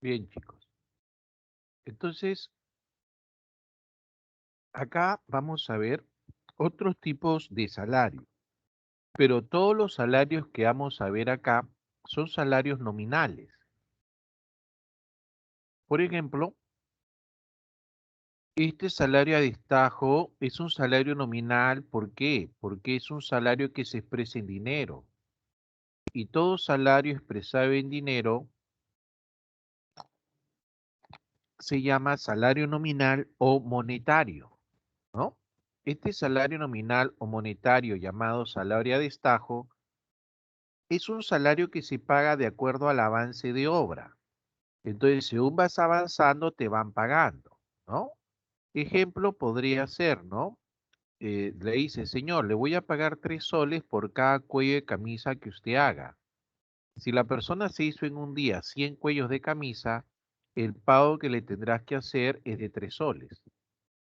Bien, chicos. Entonces, acá vamos a ver otros tipos de salario, pero todos los salarios que vamos a ver acá son salarios nominales. Por ejemplo, este salario a destajo es un salario nominal. ¿Por qué? Porque es un salario que se expresa en dinero. Y todo salario expresado en dinero se llama salario nominal o monetario, ¿no? Este salario nominal o monetario llamado salario a destajo es un salario que se paga de acuerdo al avance de obra. Entonces, según vas avanzando, te van pagando, ¿no? Ejemplo podría ser, ¿no? Le dice, señor, le voy a pagar 3 soles por cada cuello de camisa que usted haga. Si la persona se hizo en un día 100 cuellos de camisa, el pago que le tendrás que hacer es de 3 soles,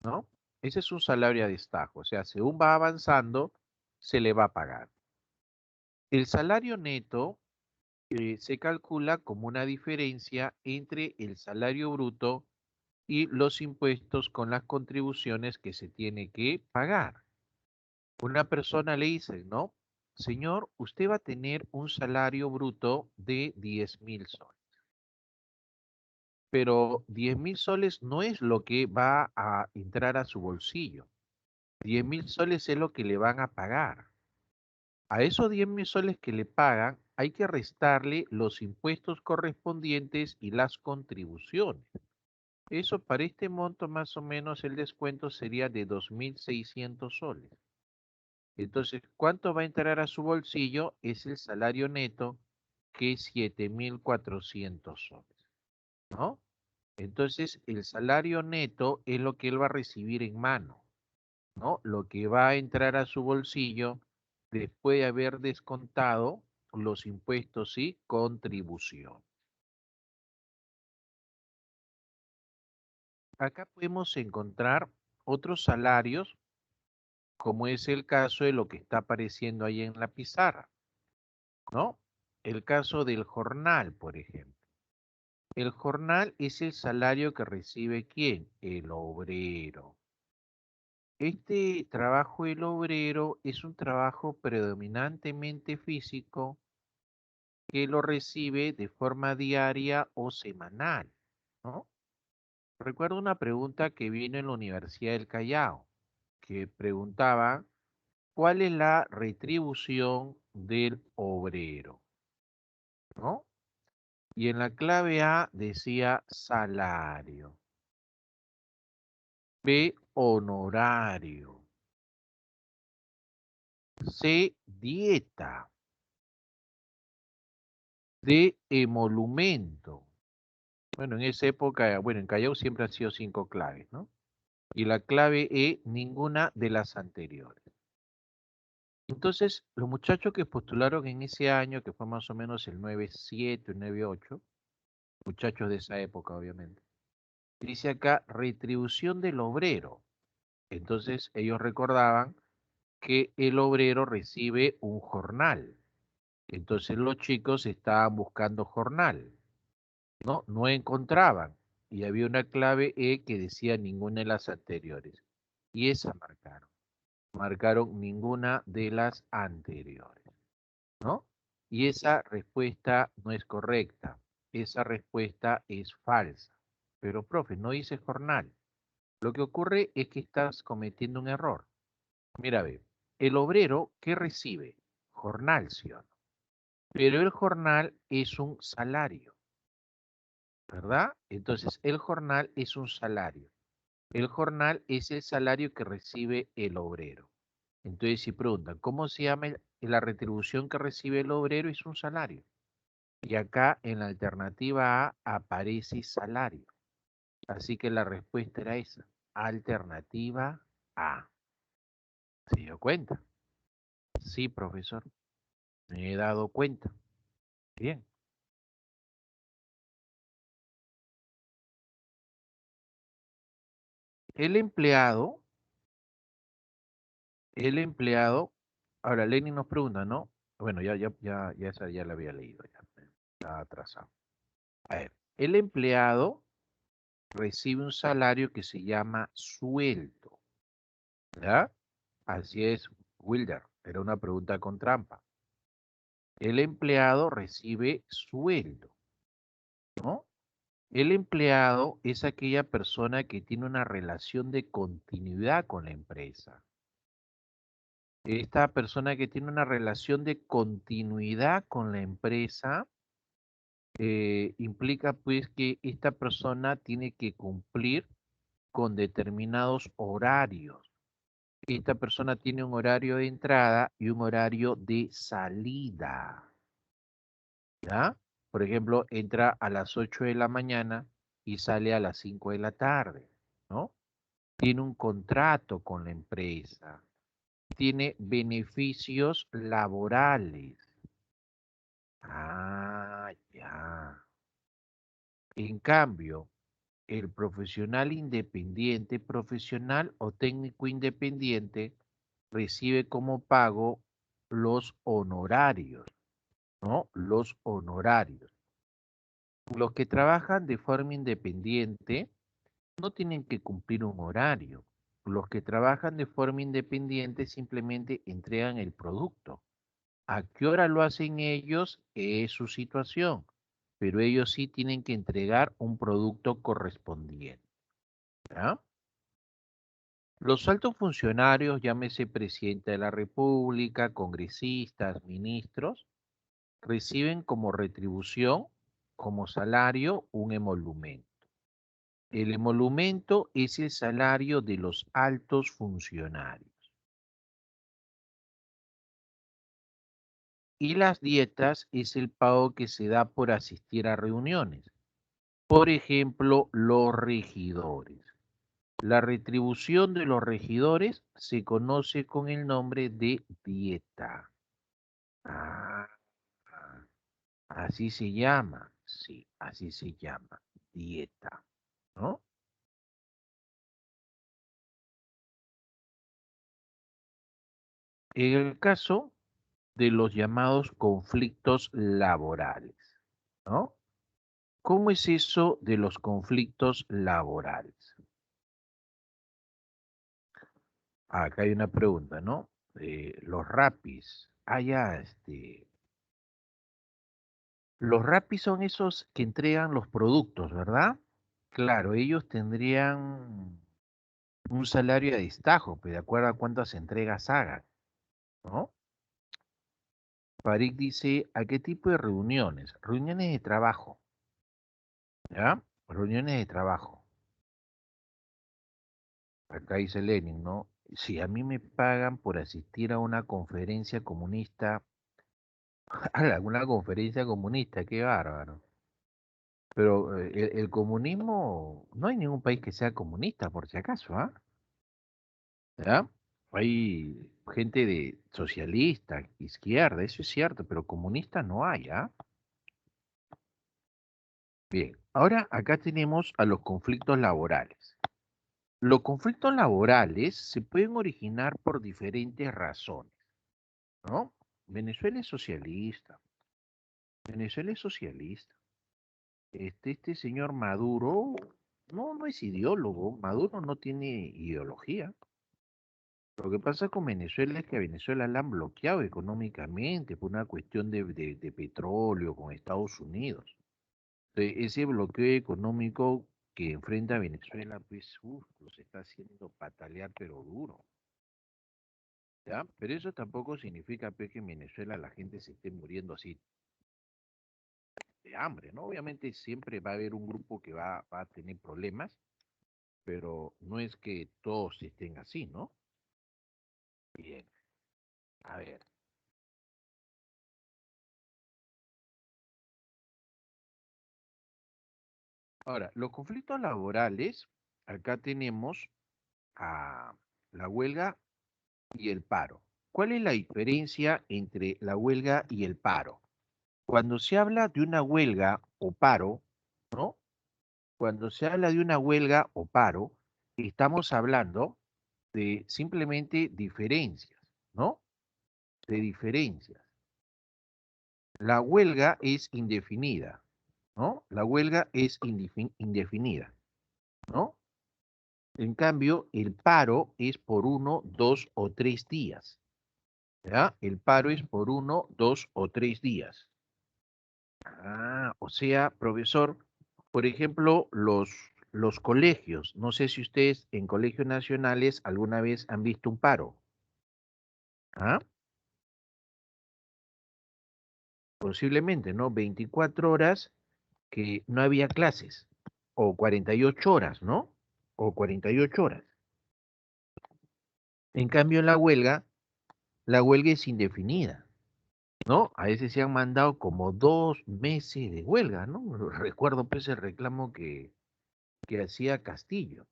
¿no? Ese es un salario a destajo, o sea, según va avanzando, se le va a pagar. El salario neto se calcula como una diferencia entre el salario bruto y los impuestos con las contribuciones que se tiene que pagar. Una persona le dice, ¿no? Señor, usted va a tener un salario bruto de 10.000 soles. Pero 10.000 soles no es lo que va a entrar a su bolsillo. 10.000 soles es lo que le van a pagar. A esos 10.000 soles que le pagan, hay que restarle los impuestos correspondientes y las contribuciones. Eso para este monto más o menos el descuento sería de 2.600 soles. Entonces, ¿cuánto va a entrar a su bolsillo? Es el salario neto, que es 7.400 soles, ¿no? Entonces, el salario neto es lo que él va a recibir en mano, ¿no? Lo que va a entrar a su bolsillo después de haber descontado los impuestos y contribución. Acá podemos encontrar otros salarios, como es el caso de lo que está apareciendo ahí en la pizarra, ¿no? El caso del jornal, por ejemplo. El jornal es el salario que recibe ¿quién? El obrero. Este trabajo del obrero es un trabajo predominantemente físico que lo recibe de forma diaria o semanal, ¿no? Recuerdo una pregunta que vino en la Universidad del Callao, que preguntaba, ¿cuál es la retribución del obrero? ¿No? Y en la clave A decía salario, B honorario, C dieta, D emolumento. Bueno, en esa época, bueno, en Callao siempre han sido 5 claves, ¿no? Y la clave E, ninguna de las anteriores. Entonces, los muchachos que postularon en ese año, que fue más o menos el 97 o 98, muchachos de esa época, obviamente, dice acá retribución del obrero. Entonces, ellos recordaban que el obrero recibe un jornal. Entonces, los chicos estaban buscando jornal, ¿no? No encontraban. Y había una clave E que decía ninguna de las anteriores. Y esa marcaron. Marcaron ninguna de las anteriores, ¿no? Y esa respuesta no es correcta. Esa respuesta es falsa. Pero, profe, no dice jornal. Lo que ocurre es que estás cometiendo un error. Mira, ve, el obrero, ¿qué recibe? Jornal, ¿sí o no? Pero el jornal es un salario, ¿verdad? Entonces, el jornal es un salario. El jornal es el salario que recibe el obrero. Entonces, si preguntan, ¿cómo se llama la retribución que recibe el obrero? Es un salario. Y acá en la alternativa A aparece salario. Así que la respuesta era esa. Alternativa A. ¿Se dio cuenta? Sí, profesor. Me he dado cuenta. Bien. El empleado, el empleado, ahora Lenin nos pregunta, ¿no? Bueno, ya esa ya la había leído, ya atrasado. A ver. El empleado recibe un salario que se llama sueldo, ¿ya? Así es, Wilder, era una pregunta con trampa. El empleado recibe sueldo, ¿no? El empleado es aquella persona que tiene una relación de continuidad con la empresa. Esta persona que tiene una relación de continuidad con la empresa implica pues que esta persona tiene que cumplir con determinados horarios. Esta persona tiene un horario de entrada y un horario de salida, ¿ya? Por ejemplo, entra a las 8 de la mañana y sale a las 5 de la tarde, ¿no? Tiene un contrato con la empresa, tiene beneficios laborales. Ah, ya. En cambio, el profesional independiente, profesional o técnico independiente, recibe como pago los honorarios, ¿no? Los honorarios. Los que trabajan de forma independiente no tienen que cumplir un horario. Los que trabajan de forma independiente simplemente entregan el producto. ¿A qué hora lo hacen ellos? Es su situación, pero ellos sí tienen que entregar un producto correspondiente, ¿ya? Los altos funcionarios, llámese presidente de la República, congresistas, ministros, reciben como retribución, como salario, un emolumento. El emolumento es el salario de los altos funcionarios. Y las dietas es el pago que se da por asistir a reuniones. Por ejemplo, los regidores. La retribución de los regidores se conoce con el nombre de dieta. Ah, así se llama, sí, así se llama, dieta, ¿no? En el caso de los llamados conflictos laborales, ¿no? ¿Cómo es eso de los conflictos laborales? Acá hay una pregunta, ¿no? Los rapis. Los rapis son esos que entregan los productos, ¿verdad? Claro, ellos tendrían un salario a destajo, pues, de acuerdo a cuántas entregas hagan, ¿no? Farid dice, ¿a qué tipo de reuniones? Reuniones de trabajo, ¿ya? Reuniones de trabajo. Acá dice Lenin, ¿no? Si a mí me pagan por asistir a una conferencia comunista, alguna conferencia comunista, qué bárbaro. Pero el comunismo, no hay ningún país que sea comunista, por si acaso, ¿ah? ¿Ya? Hay gente de socialista, izquierda, eso es cierto, pero comunista no hay, ¿ah? Bien, ahora acá tenemos a los conflictos laborales. Los conflictos laborales se pueden originar por diferentes razones, ¿no? Venezuela es socialista, Venezuela es socialista. Este señor Maduro no es ideólogo, Maduro no tiene ideología. Lo que pasa con Venezuela es que a Venezuela la han bloqueado económicamente por una cuestión de petróleo con Estados Unidos. Ese bloqueo económico que enfrenta Venezuela, pues, los está haciendo patalear, pero duro, ¿ya? Pero eso tampoco significa, pues, que en Venezuela la gente se esté muriendo así de hambre, ¿no? Obviamente siempre va a haber un grupo que va a tener problemas, pero no es que todos estén así, ¿no? Bien, a ver. Ahora, los conflictos laborales, acá tenemos a la huelga y el paro. ¿Cuál es la diferencia entre la huelga y el paro? Cuando se habla de una huelga o paro, ¿no? Cuando se habla de una huelga o paro, estamos hablando de simplemente diferencias, ¿no? De diferencias. La huelga es indefinida, ¿no? La huelga es indefinida, ¿no? En cambio, el paro es por 1, 2 o 3 días, ¿ya? El paro es por 1, 2 o 3 días. O sea, profesor, por ejemplo, los colegios, no sé si ustedes en colegios nacionales alguna vez han visto un paro, ¿ah? Posiblemente, ¿no? 24 horas que no había clases, o 48 horas, ¿no? O 48 horas. En cambio, la huelga es indefinida, ¿no? A veces se han mandado como 2 meses de huelga, ¿no? Recuerdo pues el reclamo que hacía Castillo,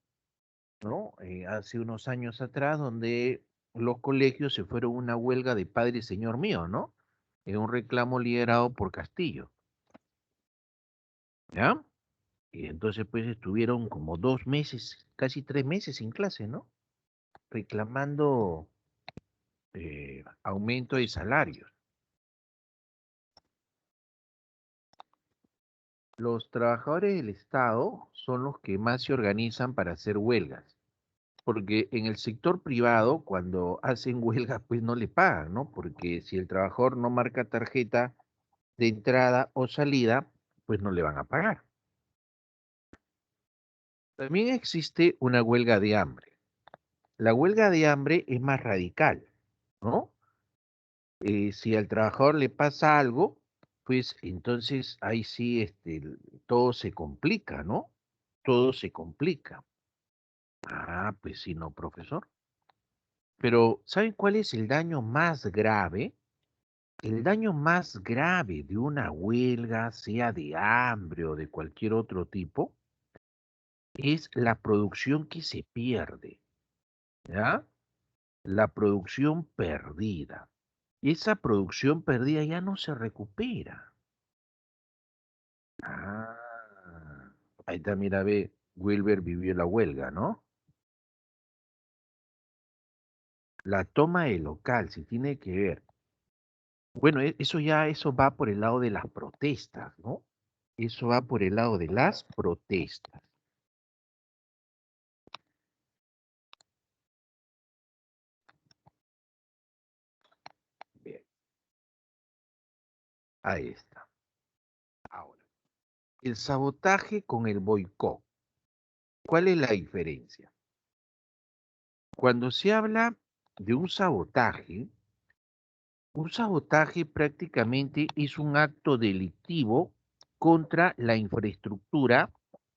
¿no? Hace unos años atrás, donde los colegios se fueron a una huelga de padre y señor mío, ¿no? En un reclamo liderado por Castillo, ¿ya? Y entonces pues estuvieron como 2 meses, casi 3 meses sin clase, ¿no? Reclamando aumento de salarios. Los trabajadores del Estado son los que más se organizan para hacer huelgas, porque en el sector privado, cuando hacen huelgas, pues no le pagan, ¿no? Porque si el trabajador no marca tarjeta de entrada o salida, pues no le van a pagar. También existe una huelga de hambre. La huelga de hambre es más radical, ¿no? Si al trabajador le pasa algo, pues entonces ahí sí todo se complica, ¿no? Todo se complica. Pues sí, no, profesor. Pero, ¿saben cuál es el daño más grave? El daño más grave de una huelga, sea de hambre o de cualquier otro tipo, es la producción que se pierde, ¿ya? La producción perdida. Y esa producción perdida ya no se recupera. Ah, ahí está, mira, ve, Wilber vivió la huelga, ¿no? La toma del local, se tiene que ver. Bueno, eso va por el lado de las protestas, ¿no? Eso va por el lado de las protestas. Bien, ahí está. Ahora, el sabotaje con el boicot. ¿Cuál es la diferencia? Cuando se habla de un sabotaje prácticamente es un acto delictivo contra la infraestructura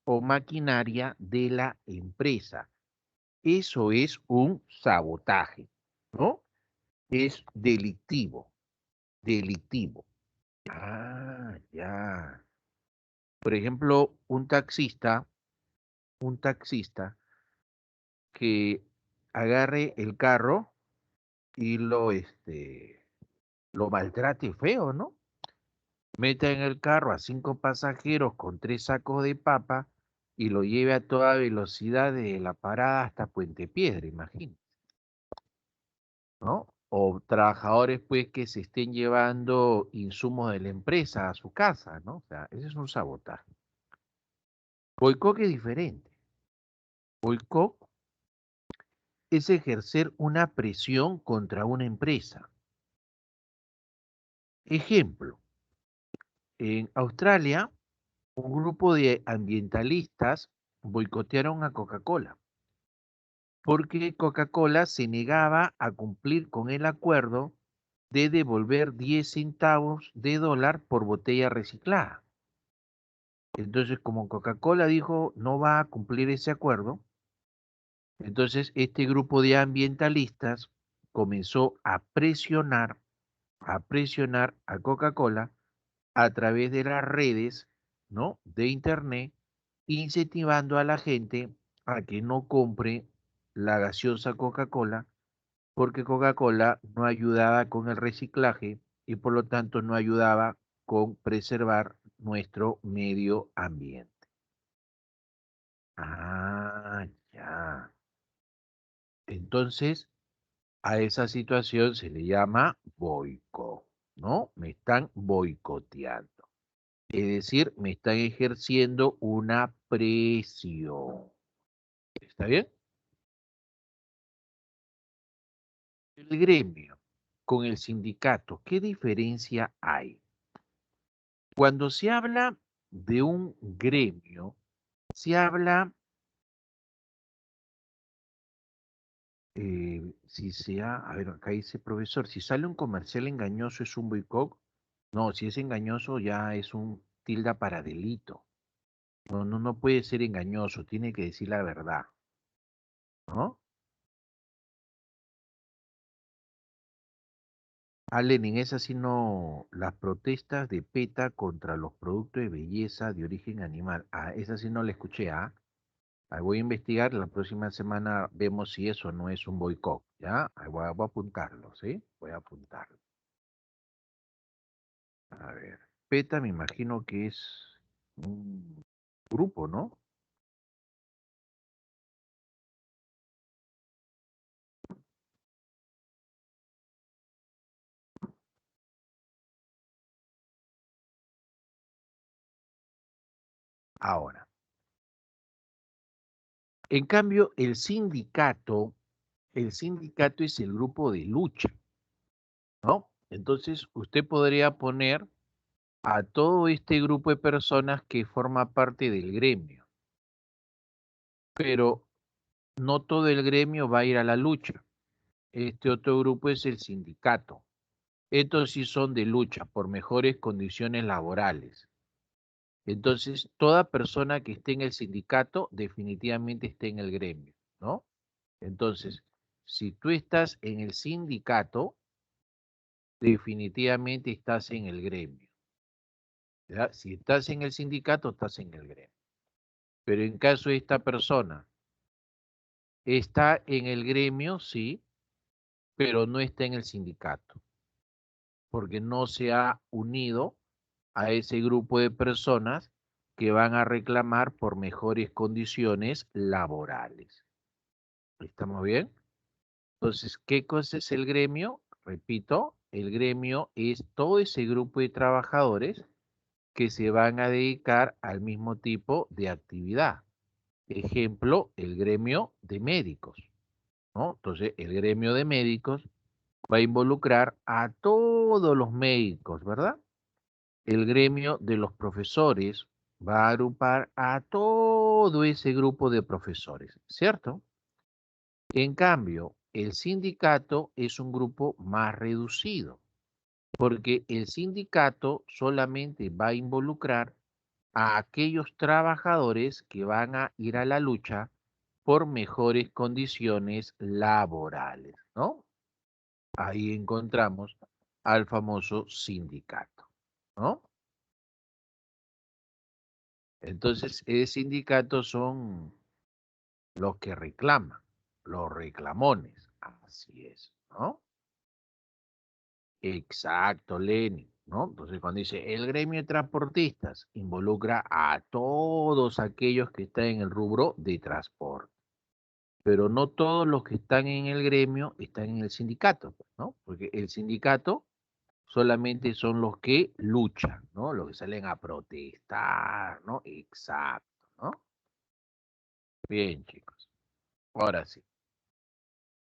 o maquinaria de la empresa. Eso es un sabotaje, ¿no? Es delictivo, delictivo. Ya. Por ejemplo, un taxista que agarre el carro y lo maltrate feo, ¿no? Meta en el carro a 5 pasajeros con 3 sacos de papa y lo lleve a toda velocidad de la parada hasta Puente Piedra, imagínate, ¿no? O trabajadores, pues, que se estén llevando insumos de la empresa a su casa, ¿no? O sea, ese es un sabotaje. Boicot es diferente. Boicot es ejercer una presión contra una empresa. Ejemplo, en Australia, un grupo de ambientalistas boicotearon a Coca-Cola porque Coca-Cola se negaba a cumplir con el acuerdo de devolver 10 centavos de dólar por botella reciclada. Entonces, como Coca-Cola dijo no va a cumplir ese acuerdo, entonces este grupo de ambientalistas comenzó a presionar a Coca-Cola a través de las redes, ¿no? De internet, incentivando a la gente a que no compre la gaseosa Coca-Cola, porque Coca-Cola no ayudaba con el reciclaje y por lo tanto no ayudaba con preservar nuestro medio ambiente. Ya. Entonces, a esa situación se le llama boicot, ¿no? Me están boicoteando. Es decir, me están ejerciendo una presión. ¿Está bien? El gremio con el sindicato, ¿qué diferencia hay? Cuando se habla de un gremio, se habla, si sea, a ver, acá dice profesor, si sale un comercial engañoso es un boicot. No, si es engañoso ya es un tilda para delito. No, no, no puede ser engañoso, tiene que decir la verdad, ¿no? Allen, en esa sí no, las protestas de PETA contra los productos de belleza de origen animal. Ah, esa sí no la escuché, ¿ah? Ahí voy a investigar, la próxima semana vemos si eso no es un boicot, ¿ya? Ahí voy a apuntarlo, ¿sí? Voy a apuntarlo. A ver, PETA me imagino que es un grupo, ¿no? Ahora, en cambio, el sindicato es el grupo de lucha, ¿no? Entonces, usted podría poner a todo este grupo de personas que forma parte del gremio, pero no todo el gremio va a ir a la lucha. Este otro grupo es el sindicato. Estos sí son de lucha por mejores condiciones laborales. Entonces, toda persona que esté en el sindicato definitivamente esté en el gremio, ¿no? Entonces, si tú estás en el sindicato, definitivamente estás en el gremio, ¿ya? Si estás en el sindicato, estás en el gremio. Pero en caso de esta persona, está en el gremio, sí, pero no está en el sindicato, porque no se ha unido a ese grupo de personas que van a reclamar por mejores condiciones laborales. ¿Estamos bien? Entonces, ¿qué cosa es el gremio? Repito, el gremio es todo ese grupo de trabajadores que se van a dedicar al mismo tipo de actividad. Ejemplo, el gremio de médicos, ¿no? Entonces, el gremio de médicos va a involucrar a todos los médicos, ¿verdad? El gremio de los profesores va a agrupar a todo ese grupo de profesores, ¿cierto? En cambio, el sindicato es un grupo más reducido, porque el sindicato solamente va a involucrar a aquellos trabajadores que van a ir a la lucha por mejores condiciones laborales, ¿no? Ahí encontramos al famoso sindicato, ¿no? Entonces, el sindicato son los que reclaman, los reclamones, así es, ¿no? Exacto, Lenin, ¿no? Entonces, cuando dice el gremio de transportistas, involucra a todos aquellos que están en el rubro de transporte, pero no todos los que están en el gremio están en el sindicato, ¿no? Porque el sindicato solamente son los que luchan, ¿no? Los que salen a protestar, ¿no? Exacto, ¿no? Bien, chicos. Ahora sí,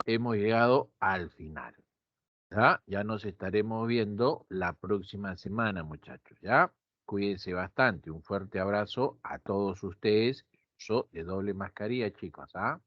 hemos llegado al final. ¿Ya? Ya nos estaremos viendo la próxima semana, muchachos, ¿ya? Cuídense bastante. Un fuerte abrazo a todos ustedes. Uso de doble mascarilla, chicos, ¿ah?